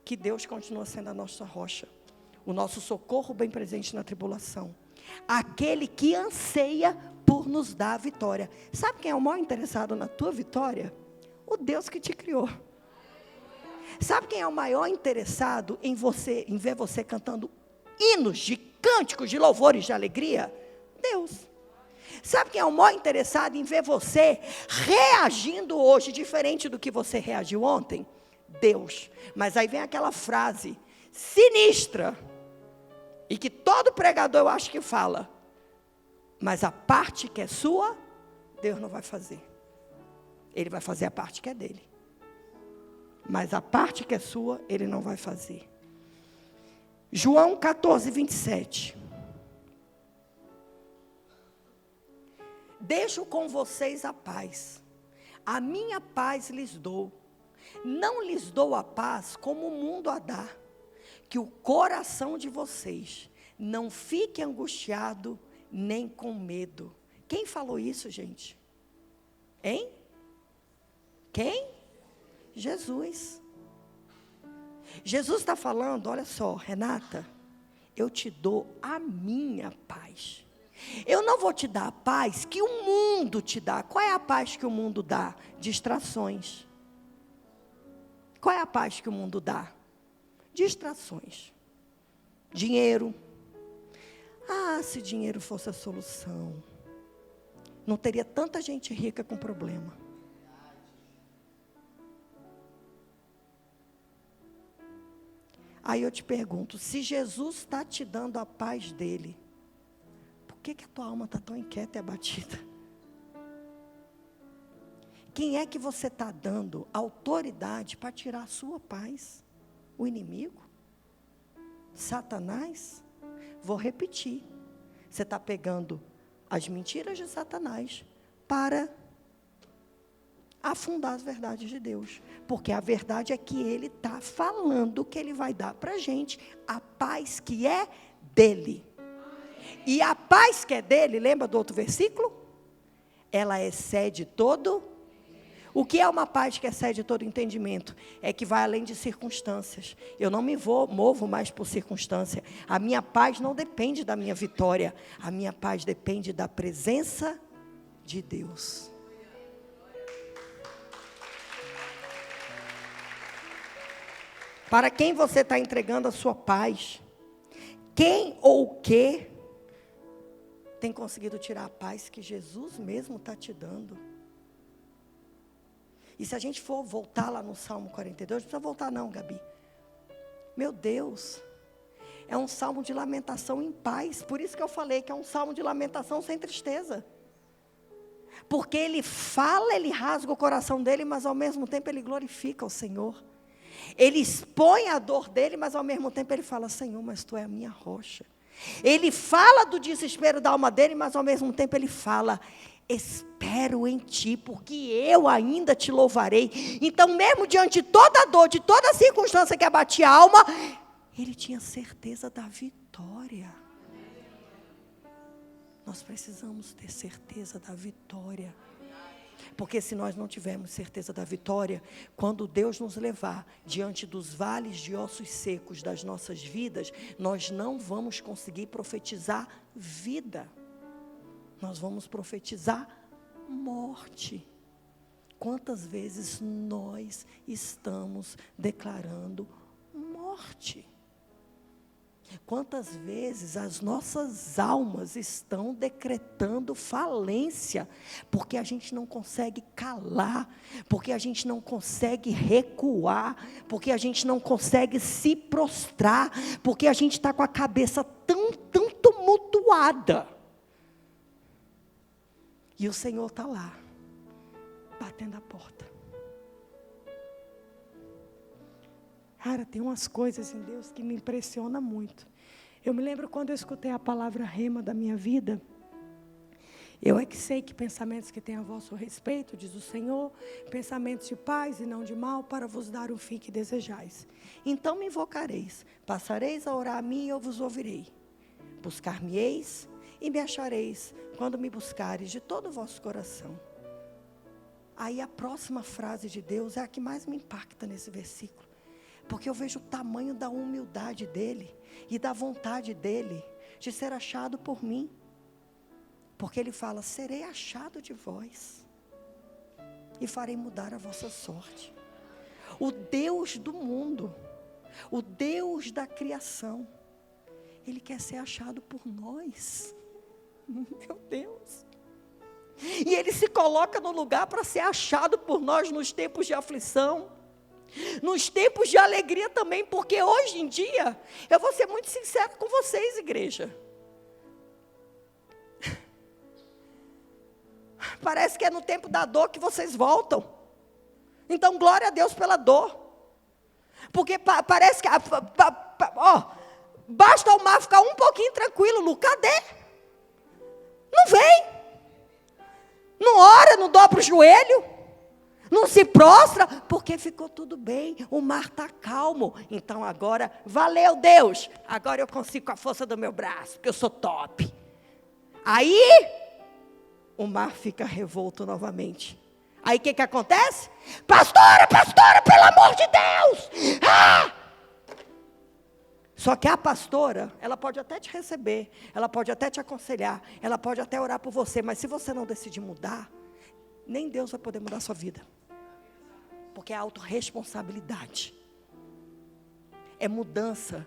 que Deus continua sendo a nossa rocha, o nosso socorro bem presente na tribulação, aquele que anseia por nos dar a vitória. Sabe quem é o maior interessado na tua vitória? O Deus que te criou. Sabe quem é o maior interessado em você, em ver você cantando hinos de cânticos, de louvores, de alegria? Deus. Sabe quem é o maior interessado em ver você reagindo hoje diferente do que você reagiu ontem? Deus. Mas aí vem aquela frase sinistra, e que todo pregador eu acho que fala, mas a parte que é sua, Deus não vai fazer. Ele vai fazer a parte que é dele, mas a parte que é sua, Ele não vai fazer. João 14, 27. Deixo com vocês a paz, a minha paz lhes dou. Não lhes dou a paz como o mundo a dá. Que o coração de vocês não fique angustiado nem com medo. Quem falou isso, gente? Hein? Quem? Jesus. Jesus está falando, olha só, Renata, eu te dou a minha paz. Eu não vou te dar a paz que o mundo te dá. Qual é a paz que o mundo dá? Distrações. Qual é a paz que o mundo dá? Distrações. Dinheiro. Ah, se dinheiro fosse a solução, não teria tanta gente rica com problema. Aí eu te pergunto, se Jesus está te dando a paz dele, por que a tua alma está tão inquieta e abatida? Quem é que você está dando autoridade para tirar a sua paz? O inimigo? Satanás? Vou repetir. Você está pegando as mentiras de Satanás para afundar as verdades de Deus. Porque a verdade é que Ele está falando que Ele vai dar para a gente a paz que é dele. E a paz que é dele, lembra do outro versículo? Ela excede todo. O que é uma paz que excede todo entendimento? É que vai além de circunstâncias. Eu não me movo mais por circunstância. A minha paz não depende da minha vitória. A minha paz depende da presença de Deus. Para quem você está entregando a sua paz? Quem ou o que tem conseguido tirar a paz que Jesus mesmo está te dando? E se a gente for voltar lá no Salmo 42, não precisa voltar não, Gabi. Meu Deus, é um salmo de lamentação em paz. Por isso que eu falei que é um salmo de lamentação sem tristeza. Porque ele fala, ele rasga o coração dele, mas ao mesmo tempo ele glorifica o Senhor. Ele expõe a dor dele, mas ao mesmo tempo ele fala, Senhor, mas Tu é a minha rocha. Ele fala do desespero da alma dele, mas ao mesmo tempo ele fala: espero em ti, porque eu ainda te louvarei. Então, mesmo diante de toda a dor, de toda a circunstância que abatia a alma, ele tinha certeza da vitória. Nós precisamos ter certeza da vitória. Porque se nós não tivermos certeza da vitória, quando Deus nos levar diante dos vales de ossos secos das nossas vidas, nós não vamos conseguir profetizar vida. Nós vamos profetizar morte. Quantas vezes nós estamos declarando morte? Quantas vezes as nossas almas estão decretando falência, porque a gente não consegue calar, porque a gente não consegue recuar, porque a gente não consegue se prostrar, porque a gente está com a cabeça tão tumultuada. E o Senhor está lá, batendo a porta. Cara, tem umas coisas em Deus que me impressionam muito. Eu me lembro quando eu escutei a palavra rema da minha vida. Eu é que sei que pensamentos que têm a vosso respeito, diz o Senhor, pensamentos de paz e não de mal, para vos dar o fim que desejais. Então me invocareis, passareis a orar a mim e eu vos ouvirei. Buscar-me-eis e me achareis, quando me buscareis de todo o vosso coração. Aí a próxima frase de Deus é a que mais me impacta nesse versículo. Porque eu vejo o tamanho da humildade dele e da vontade dele de ser achado por mim. Porque ele fala: serei achado de vós e farei mudar a vossa sorte. O Deus do mundo, o Deus da criação, ele quer ser achado por nós. Meu Deus. E ele se coloca no lugar para ser achado por nós nos tempos de aflição. Nos tempos de alegria também, porque hoje em dia, eu vou ser muito sincero com vocês, igreja. Parece que é no tempo da dor que vocês voltam. Então, glória a Deus pela dor. Porque parece que, basta o mar ficar um pouquinho tranquilo, Lu, cadê? Não vem. Não ora, não dobra o joelho. Não se prostra, porque ficou tudo bem, o mar está calmo. Então agora, valeu Deus, agora eu consigo com a força do meu braço, porque eu sou top. Aí, o mar fica revolto novamente. Aí o que acontece? Pastora, pelo amor de Deus! Ah! Só que a pastora, ela pode até te receber, ela pode até te aconselhar, ela pode até orar por você, mas se você não decidir mudar, nem Deus vai poder mudar a sua vida. Porque é autorresponsabilidade. É mudança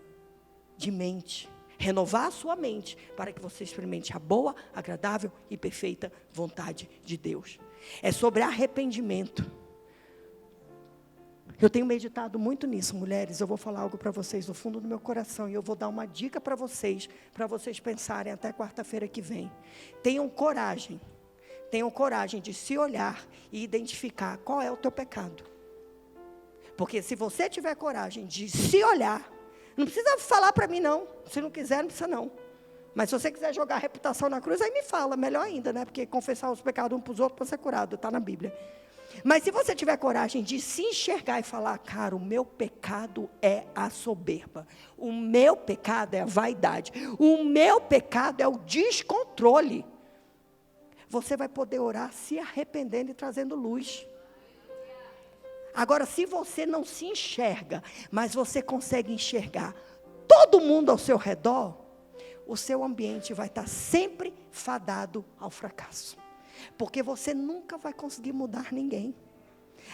de mente. Renovar a sua mente para que você experimente a boa, agradável e perfeita vontade de Deus. É sobre arrependimento. Eu tenho meditado muito nisso, mulheres. Eu vou falar algo para vocês do fundo do meu coração. E eu vou dar uma dica para vocês pensarem até quarta-feira que vem. Tenham coragem de se olhar e identificar qual é o teu pecado. Porque se você tiver coragem de se olhar, não precisa falar para mim não, se não quiser, não precisa não. Mas se você quiser jogar a reputação na cruz, aí me fala, melhor ainda, né? Porque confessar os pecados um para os outros para ser curado, está na Bíblia. Mas se você tiver coragem de se enxergar e falar: cara, o meu pecado é a soberba, o meu pecado é a vaidade, o meu pecado é o descontrole, você vai poder orar se arrependendo e trazendo luz. Agora, se você não se enxerga, mas você consegue enxergar todo mundo ao seu redor, o seu ambiente vai estar sempre fadado ao fracasso. Porque você nunca vai conseguir mudar ninguém.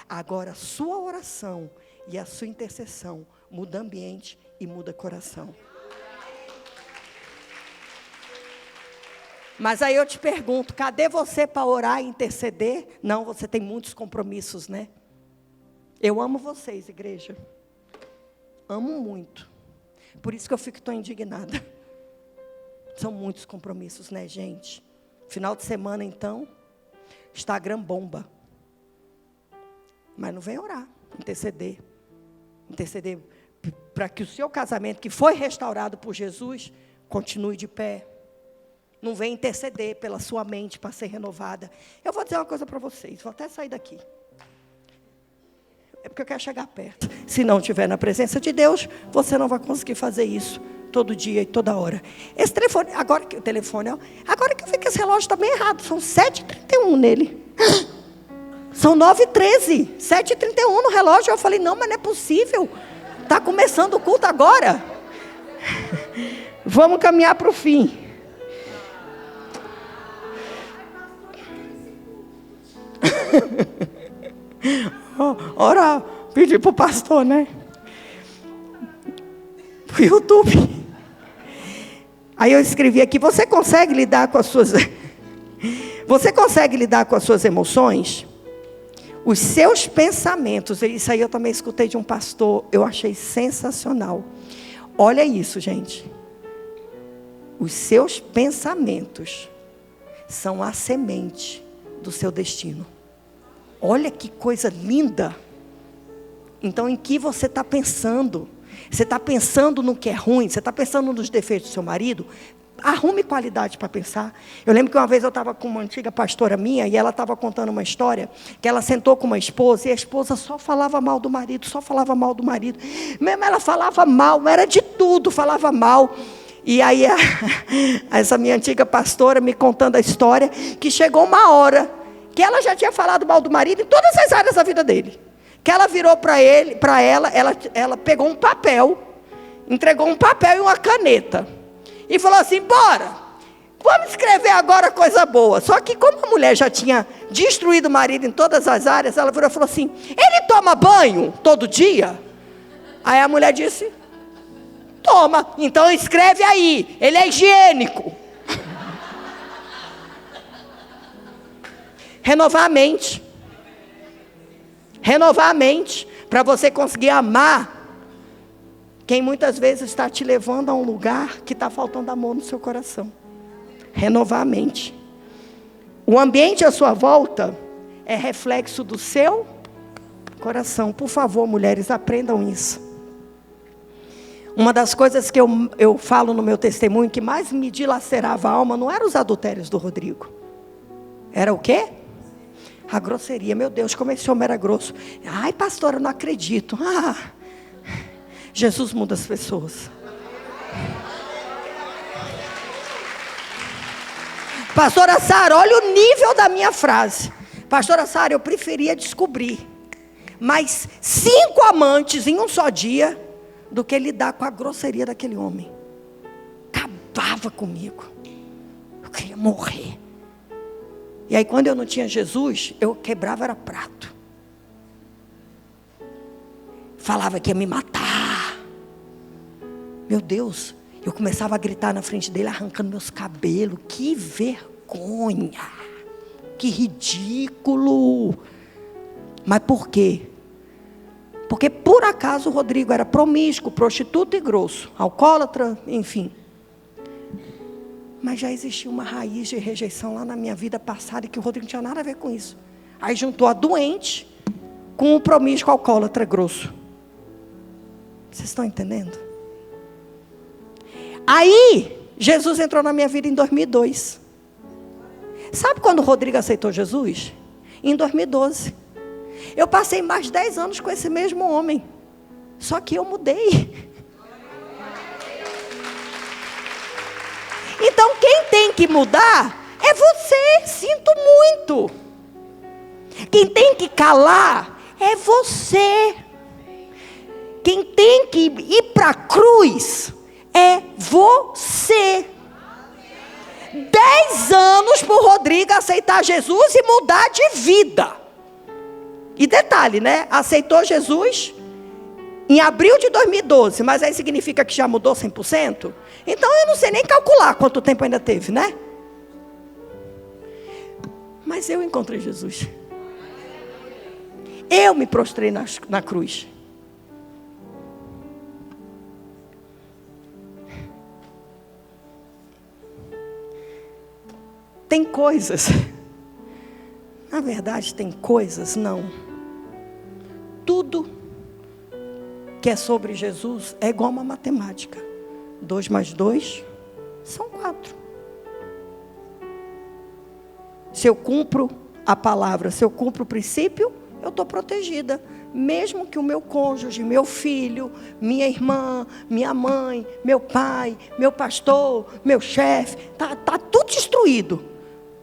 Agora, a sua oração e a sua intercessão muda ambiente e muda coração. Mas aí eu te pergunto, cadê você para orar e interceder? Não, você tem muitos compromissos, né? Eu amo vocês, igreja. Amo muito. Por isso que eu fico tão indignada. São muitos compromissos, né, gente? Final de semana, então, Instagram bomba. Mas não vem orar, interceder. Interceder para que o seu casamento, que foi restaurado por Jesus, continue de pé. Não venha interceder pela sua mente para ser renovada. Eu vou dizer uma coisa para vocês, vou até sair daqui. É porque eu quero chegar perto. Se não estiver na presença de Deus, você não vai conseguir fazer isso todo dia e toda hora. Esse telefone, agora que eu vi que esse relógio está bem errado, são 7h31 nele. São 9h13, 7h31 no relógio. Eu falei, não, mas não é possível. Está começando o culto agora. Vamos caminhar para o fim. Ora, pedir para o pastor, né? Para o YouTube. Aí eu escrevi aqui, você consegue lidar com as suas emoções? Os seus pensamentos, isso aí eu também escutei de um pastor, eu achei sensacional. Olha isso, gente. Os seus pensamentos são a semente do seu destino. Olha que coisa linda. Então, em que você está pensando? Você está pensando no que é ruim? Você está pensando nos defeitos do seu marido? Arrume qualidade para pensar. Eu lembro que uma vez eu estava com uma antiga pastora minha, e ela estava contando uma história, que ela sentou com uma esposa, e a esposa só falava mal do marido, só falava mal do marido. Mesmo ela falava mal, era de tudo, falava mal. E aí, essa minha antiga pastora me contando a história, que chegou uma hora, que ela já tinha falado mal do marido em todas as áreas da vida dele. Que ela virou para ela pegou um papel, entregou um papel e uma caneta. E falou assim, bora, vamos escrever agora coisa boa. Só que como a mulher já tinha destruído o marido em todas as áreas, ela virou e falou assim, ele toma banho todo dia? Aí a mulher disse, toma, então escreve aí, ele é higiênico. Renovar a mente. Renovar a mente, para você conseguir amar quem muitas vezes está te levando a um lugar que está faltando amor no seu coração. Renovar a mente. O ambiente à sua volta é reflexo do seu coração. Por favor, mulheres, aprendam isso. Uma das coisas que eu falo no meu testemunho, que mais me dilacerava a alma, não eram os adultérios do Rodrigo. Era o quê? A grosseria. Meu Deus, como esse homem era grosso. Ai, pastora, eu não acredito. Jesus muda as pessoas. Pastora Sara, olha o nível da minha frase. Pastora Sara, eu preferia descobrir mais 5 amantes em um só dia do que lidar com a grosseria daquele homem. Acabava comigo. Eu queria morrer. E aí quando eu não tinha Jesus, eu quebrava era prato. Falava que ia me matar. Meu Deus, eu começava a gritar na frente dele, arrancando meus cabelos. Que vergonha. Que ridículo. Mas por quê? Porque por acaso o Rodrigo era promíscuo, prostituto e grosso, alcoólatra, enfim. Mas já existia uma raiz de rejeição lá na minha vida passada, e que o Rodrigo não tinha nada a ver com isso. Aí juntou a doente com o promíscuo alcoólatra grosso. Vocês estão entendendo? Aí, Jesus entrou na minha vida em 2002. Sabe quando o Rodrigo aceitou Jesus? Em 2012. Eu passei mais 10 anos com esse mesmo homem. Só que eu mudei. Então, quem tem que mudar é você. Sinto muito. Quem tem que calar é você. Quem tem que ir para a cruz é você. 10 anos para o Rodrigo aceitar Jesus e mudar de vida. E detalhe, né? Aceitou Jesus em abril de 2012, mas aí significa que já mudou 100%? Então eu não sei nem calcular quanto tempo ainda teve, né? Mas eu encontrei Jesus. Eu me prostrei na cruz. Tem coisas, na verdade tem coisas, não. Tudo que é sobre Jesus é igual uma matemática. 2 mais 2, Se eu cumpro a palavra, se eu cumpro o princípio, eu estou protegida. Mesmo que o meu cônjuge, meu filho, minha irmã, minha mãe, meu pai, meu pastor, meu chefe, tá tudo destruído.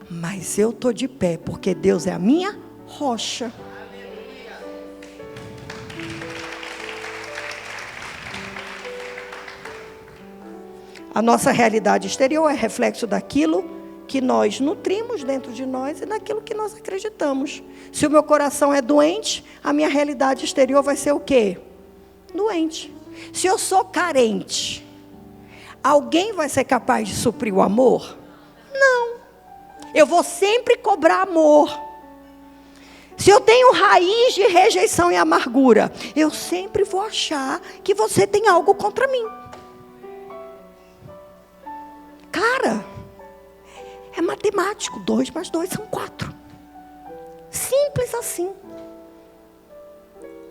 Mas eu estou de pé, porque Deus é a minha rocha. A nossa realidade exterior é reflexo daquilo que nós nutrimos dentro de nós e daquilo que nós acreditamos. Se o meu coração é doente, a minha realidade exterior vai ser o quê? Doente. Se eu sou carente, alguém vai ser capaz de suprir o amor? Não. Eu vou sempre cobrar amor. Se eu tenho raiz de rejeição e amargura, eu sempre vou achar que você tem algo contra mim. Cara, é matemático, 2 mais 2 são 4. Simples assim.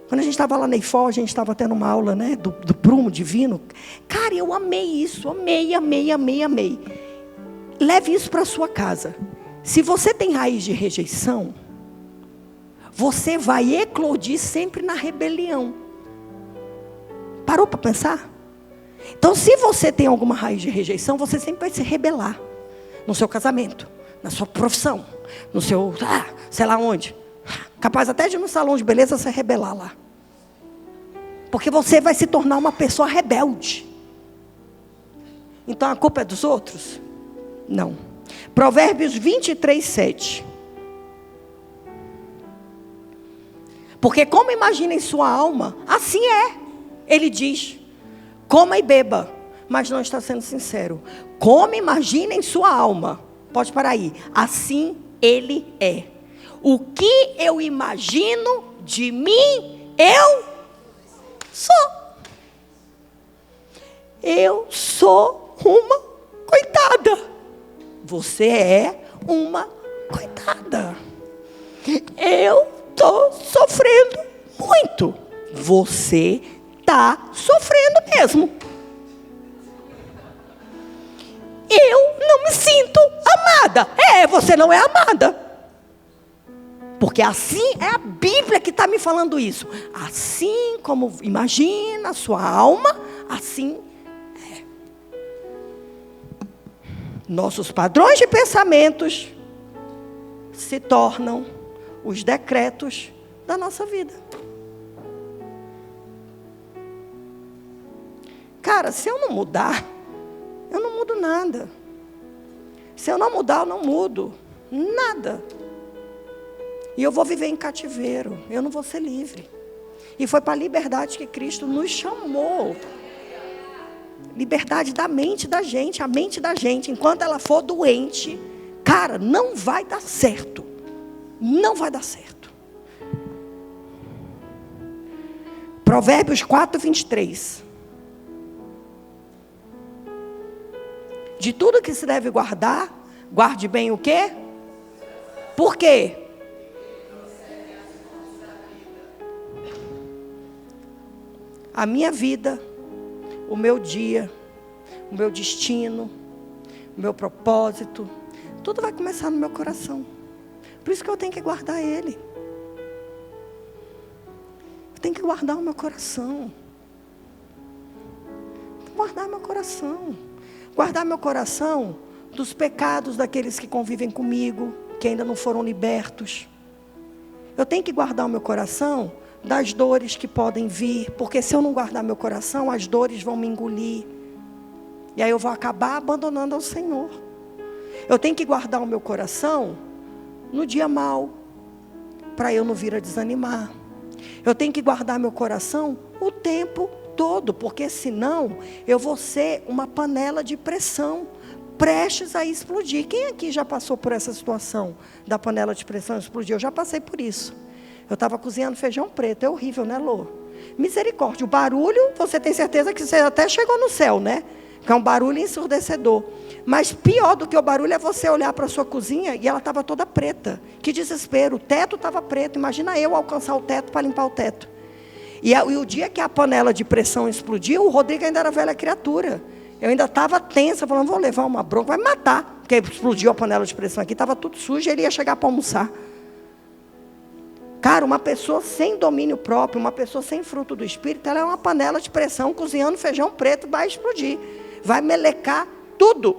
Quando a gente estava lá na IFO, a gente estava tendo uma aula, né, do prumo divino. Cara, eu amei isso, amei. Leve isso para a sua casa. Se você tem raiz de rejeição, você vai eclodir sempre na rebelião. Parou para pensar? Então, se você tem alguma raiz de rejeição, você sempre vai se rebelar. No seu casamento, na sua profissão, no seu, sei lá onde. Capaz até de ir no salão de beleza se rebelar lá. Porque você vai se tornar uma pessoa rebelde. Então a culpa é dos outros? Não. Provérbios 23, 7. Porque como imagina em sua alma, assim é. Ele diz, coma e beba, mas não está sendo sincero. Como imagina em sua alma, pode parar aí, assim ele é. O que eu imagino de mim, eu sou. Eu sou uma coitada. Você é uma coitada. Eu estou sofrendo muito. Você está sofrendo mesmo. Eu não me sinto amada. Você não é amada. Porque assim é a Bíblia que está me falando isso. Assim como imagina a sua alma, assim é. Nossos padrões de pensamentos se tornam os decretos da nossa vida. Cara, se eu não mudar, eu não mudo nada. Se eu não mudar, eu não mudo nada. E eu vou viver em cativeiro. Eu não vou ser livre. E foi para a liberdade que Cristo nos chamou. Liberdade da mente da gente. A mente da gente, enquanto ela for doente, cara, não vai dar certo. Não vai dar certo. Provérbios 4, 23. De tudo que se deve guardar, guarde bem o quê? Por quê? A minha vida, o meu dia, o meu destino, o meu propósito, tudo vai começar no meu coração. Por isso que eu tenho que guardar ele. Eu tenho que guardar o meu coração. Guardar meu coração. Guardar meu coração dos pecados daqueles que convivem comigo, que ainda não foram libertos. Eu tenho que guardar o meu coração das dores que podem vir, porque se eu não guardar meu coração, as dores vão me engolir. E aí eu vou acabar abandonando ao Senhor. Eu tenho que guardar o meu coração no dia mau, para eu não vir a desanimar. Eu tenho que guardar meu coração o tempo todo, porque senão eu vou ser uma panela de pressão, prestes a explodir. Quem aqui já passou por essa situação da panela de pressão explodir? Eu já passei por isso. Eu estava cozinhando feijão preto, é horrível, né, Lô? Misericórdia, o barulho, você tem certeza que você até chegou no céu, né? Que é um barulho ensurdecedor. Mas pior do que o barulho é você olhar para a sua cozinha e ela estava toda preta. Que desespero, o teto estava preto. Imagina eu alcançar o teto para limpar o teto. E o dia que a panela de pressão explodiu, o Rodrigo ainda era velha criatura. Eu ainda estava tensa, falando, vou levar uma bronca, vai me matar. porque explodiu a panela de pressão aqui, estava tudo sujo, ele ia chegar para almoçar. Cara, uma pessoa sem domínio próprio, uma pessoa sem fruto do Espírito, ela é uma panela de pressão, cozinhando feijão preto, vai explodir. Vai melecar tudo.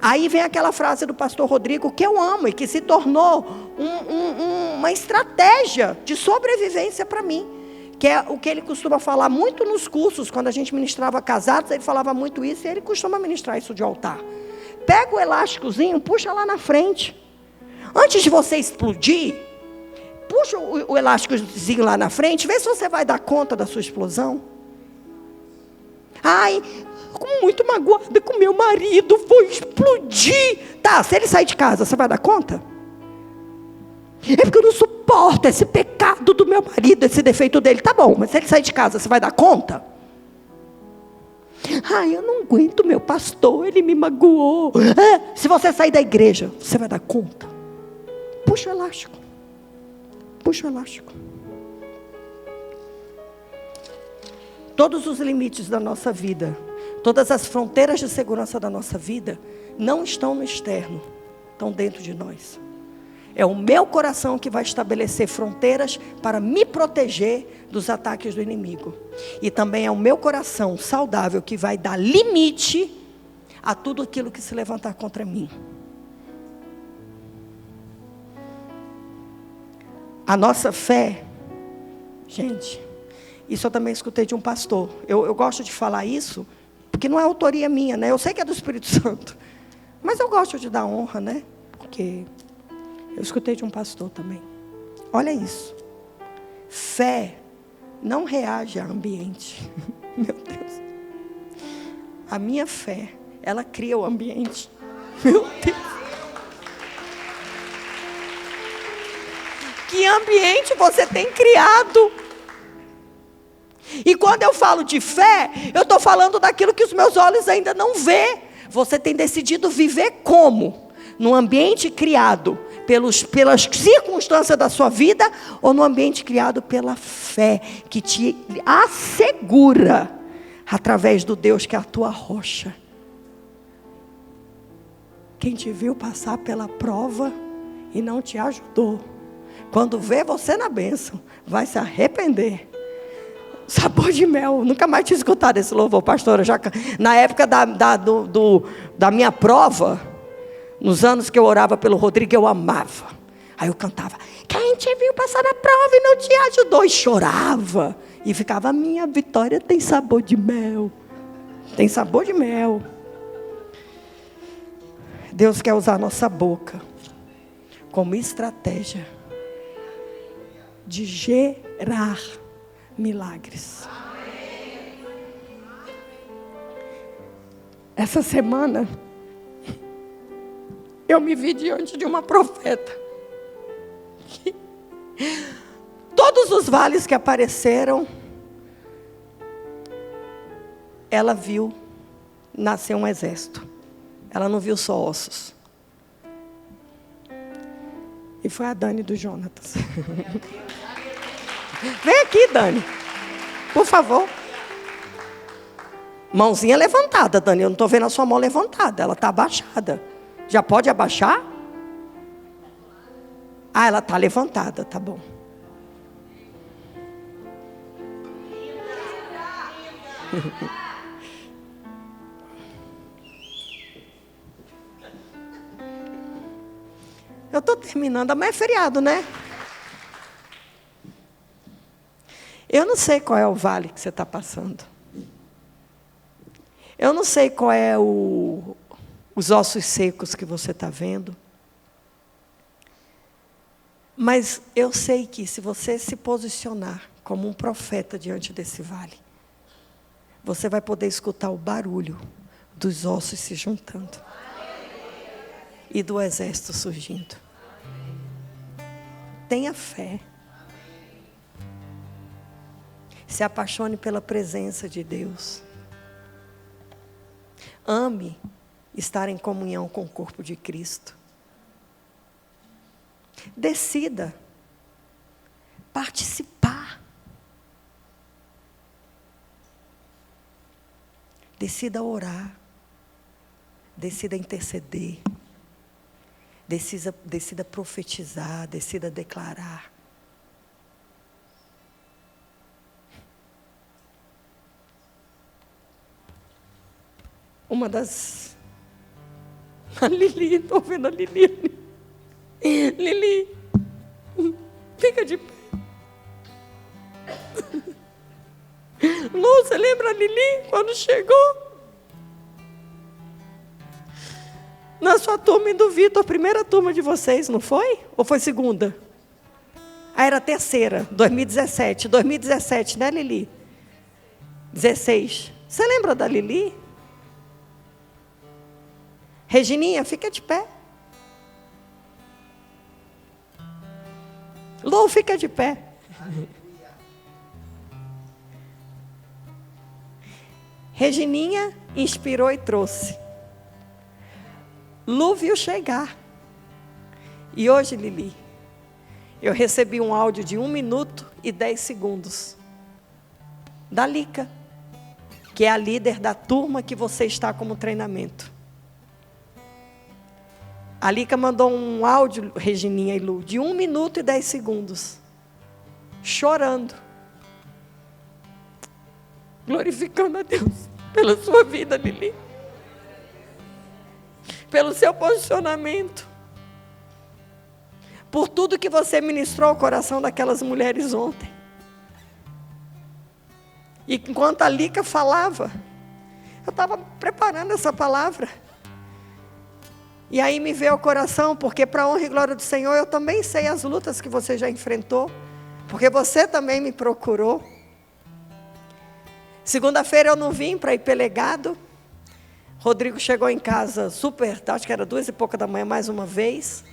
Aí vem aquela frase do pastor Rodrigo, que eu amo, e que se tornou uma estratégia de sobrevivência para mim. Que é o que ele costuma falar muito nos cursos, quando a gente ministrava casados, ele falava muito isso, e ele costuma ministrar isso de altar. Pega o elásticozinho, puxa lá na frente. Antes de você explodir, puxa o elásticozinho lá na frente, vê se você vai dar conta da sua explosão. Ai, muito magoada com meu marido, vou explodir. Tá, se ele sair de casa, você vai dar conta? É porque eu não suporto esse pecado do meu marido, esse defeito dele. Tá bom, mas se ele sair de casa, você vai dar conta? Ai, eu não aguento meu pastor, ele me magoou. Se você sair da igreja, você vai dar conta? Puxa o elástico. Puxa o elástico. Todos os limites da nossa vida, todas as fronteiras de segurança da nossa vida, não estão no externo, estão dentro de nós. É o meu coração que vai estabelecer fronteiras para me proteger dos ataques do inimigo. E também é o meu coração saudável que vai dar limite a tudo aquilo que se levantar contra mim. A nossa fé, gente, isso eu também escutei de um pastor. Eu gosto de falar isso, porque não é autoria minha, né? Eu sei que é do Espírito Santo, mas eu gosto de dar honra, né? Porque eu escutei de um pastor também. Olha isso. Fé não reage a ambiente. Meu Deus. A minha fé, ela cria o ambiente. Meu Deus. Que ambiente você tem criado? E quando eu falo de fé, eu estou falando daquilo que os meus olhos ainda não vê. Você tem decidido viver como? Num ambiente criado pelas circunstâncias da sua vida, ou no ambiente criado pela fé, que te assegura, através do Deus que é a tua rocha. Quem te viu passar pela prova e não te ajudou, quando vê você na bênção, vai se arrepender. Sabor de mel. Nunca mais tinha escutado esse louvor, pastora. Na época da minha prova, nos anos que eu orava pelo Rodrigo, eu amava. Aí eu cantava, quem te viu passar na prova e não te ajudou? E chorava. E ficava, a minha vitória tem sabor de mel. Tem sabor de mel. Deus quer usar a nossa boca como estratégia de gerar milagres. Essa semana eu me vi diante de uma profeta. Todos os vales que apareceram, ela viu nascer um exército. Ela não viu só ossos. E foi a Dani do Jonatas. Vem aqui, Dani. Por favor. Mãozinha levantada, Dani. Eu não estou vendo a sua mão levantada. Ela está abaixada. Já pode abaixar? Ah, ela está levantada, tá bom. Eu estou terminando, amanhã é feriado, né? Eu não sei qual é o vale que você está passando. Eu não sei qual é os ossos secos que você está vendo. Mas eu sei que se você se posicionar como um profeta diante desse vale, você vai poder escutar o barulho dos ossos se juntando e do exército surgindo. Tenha fé. Se apaixone pela presença de Deus. Ame estar em comunhão com o corpo de Cristo. Decida participar. Decida orar. decida interceder. Decida profetizar, decida declarar. Uma das... A Lili, estou vendo a Lili. Lili, fica de pé. Lu, você lembra a Lili quando chegou? Na sua turma e do Vitor, a primeira turma de vocês, não foi? Ou foi segunda? Ah, era a terceira, 2017. 2017, né, Lili? 16. Você lembra da Lili? Regininha, fica de pé. Lu, fica de pé. Regininha inspirou e trouxe. Lu viu chegar. E hoje, Lili, eu recebi um áudio de 1 minuto e 10 segundos. Da Lica, que é a líder da turma que você está como treinamento. A Lica mandou um áudio, Regininha e Lu, de 1 minuto e 10 segundos. Chorando. Glorificando a Deus pela sua vida, Lili. Pelo seu posicionamento, por tudo que você ministrou ao coração daquelas mulheres ontem. E enquanto a Lica falava, eu estava preparando essa palavra. E aí me veio ao coração, porque para a honra e glória do Senhor, eu também sei as lutas que você já enfrentou, porque você também me procurou. Segunda-feira eu não vim para ir pelegado. Rodrigo chegou em casa super, acho que era 2 e pouca da manhã mais uma vez,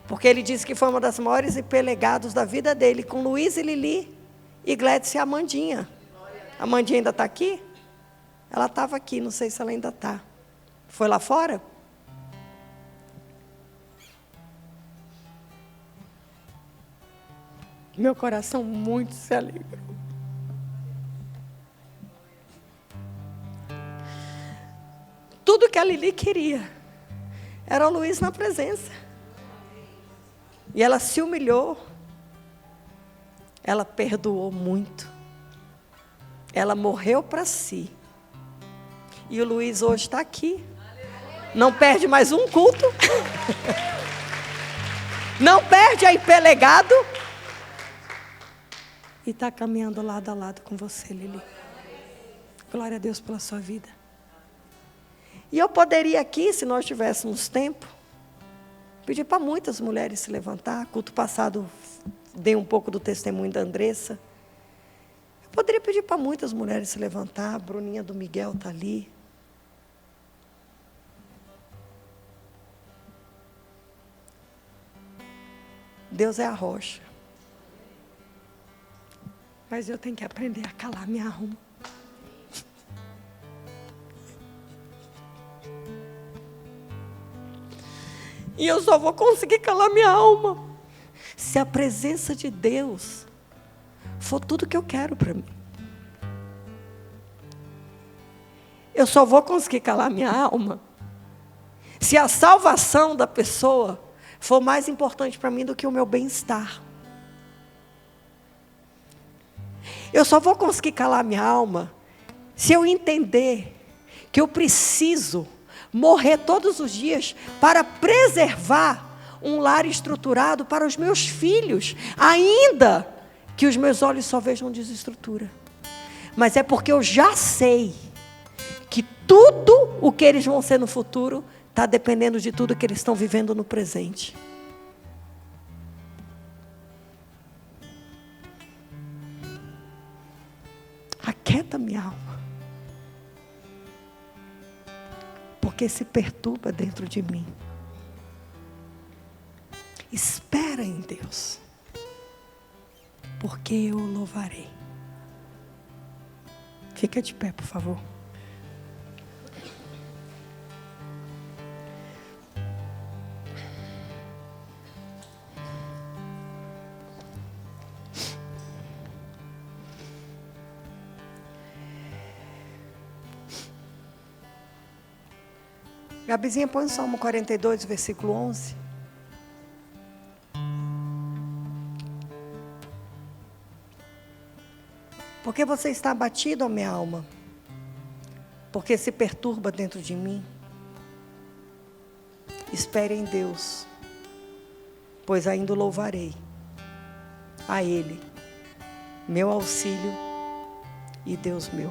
porque ele disse que foi uma das maiores pelegados da vida dele, com Luiz e Lili, e Glédice e Amandinha. A Amandinha ainda está aqui? Ela estava aqui, não sei se ela ainda está. Foi lá fora? Meu coração muito se alegrou. Tudo que a Lili queria era o Luiz na presença. E ela se humilhou. Ela perdoou muito. Ela morreu para si. E o Luiz hoje está aqui. Não perde mais um culto. Não perde aí pelegado. E está caminhando lado a lado com você, Lili. Glória a Deus pela sua vida. E eu poderia aqui, se nós tivéssemos tempo, pedir para muitas mulheres se levantar. Culto passado, dei um pouco do testemunho da Andressa. Eu poderia pedir para muitas mulheres se levantar. A Bruninha do Miguel está ali. Deus é a rocha. Mas eu tenho que aprender a calar minha alma. E eu só vou conseguir calar minha alma se a presença de Deus for tudo que eu quero para mim. Eu só vou conseguir calar minha alma se a salvação da pessoa for mais importante para mim do que o meu bem-estar. Eu só vou conseguir calar minha alma se eu entender que eu preciso morrer todos os dias para preservar um lar estruturado para os meus filhos, ainda que os meus olhos só vejam desestrutura. Mas é porque eu já sei que tudo o que eles vão ser no futuro está dependendo de tudo que eles estão vivendo no presente. Aquieta minha alma. Porque se perturba dentro de mim. Espera em Deus. Porque eu o louvarei. Fica de pé, por favor. Gabizinha, põe o Salmo 42, versículo 11. Porque você está abatido, ó minha alma? Porque se perturba dentro de mim? Espere em Deus, pois ainda o louvarei. A Ele, meu auxílio e Deus meu.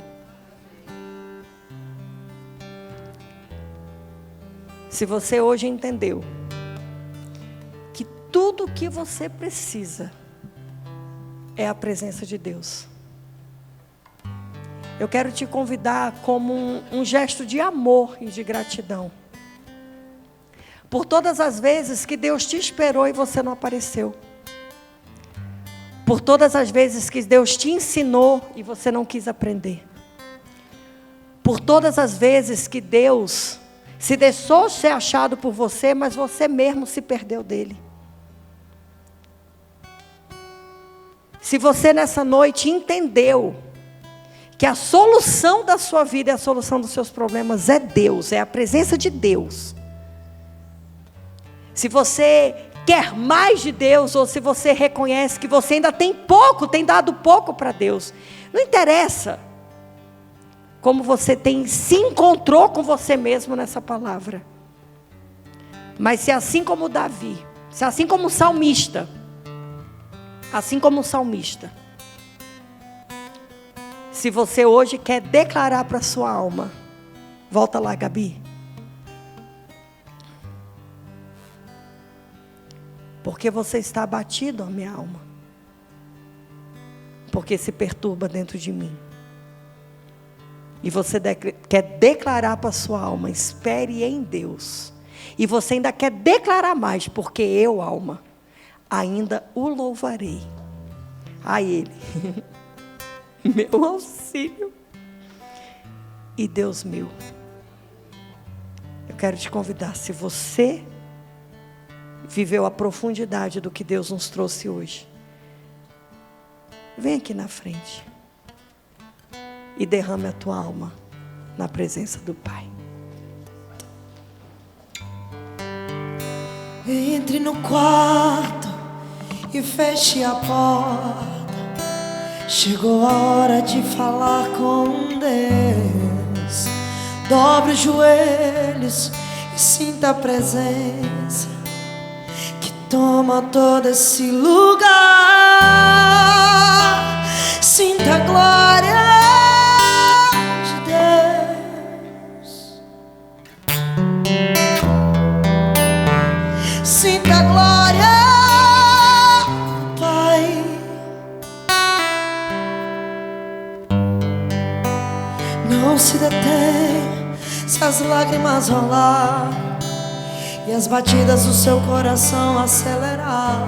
Se você hoje entendeu que tudo o que você precisa é a presença de Deus, eu quero te convidar como um gesto de amor e de gratidão por todas as vezes que Deus te esperou e você não apareceu. Por todas as vezes que Deus te ensinou e você não quis aprender. Por todas as vezes que Deus se deixou ser achado por você, mas você mesmo se perdeu dele. Se você nessa noite entendeu que a solução da sua vida e a solução dos seus problemas é Deus, é a presença de Deus. Se você quer mais de Deus, ou se você reconhece que você ainda tem pouco, tem dado pouco para Deus, não interessa como você se encontrou com você mesmo nessa palavra. Mas se assim como Davi, se assim como o salmista, se você hoje quer declarar para a sua alma, volta lá, Gabi. Porque você está abatido, ó minha alma. Porque se perturba dentro de mim. E você quer declarar para a sua alma, espere em Deus. E você ainda quer declarar mais, porque eu, alma, ainda o louvarei. A Ele, meu auxílio e Deus meu. Eu quero te convidar, se você viveu a profundidade do que Deus nos trouxe hoje, vem aqui na frente e derrame a tua alma na presença do Pai. Entre no quarto e feche a porta. Chegou a hora de falar com Deus. Dobre os joelhos e sinta a presença que toma todo esse lugar. Sinta a glória de Deus. Sinta a glória do Pai. Não se detenha se as lágrimas rolar e as batidas do seu coração acelerar.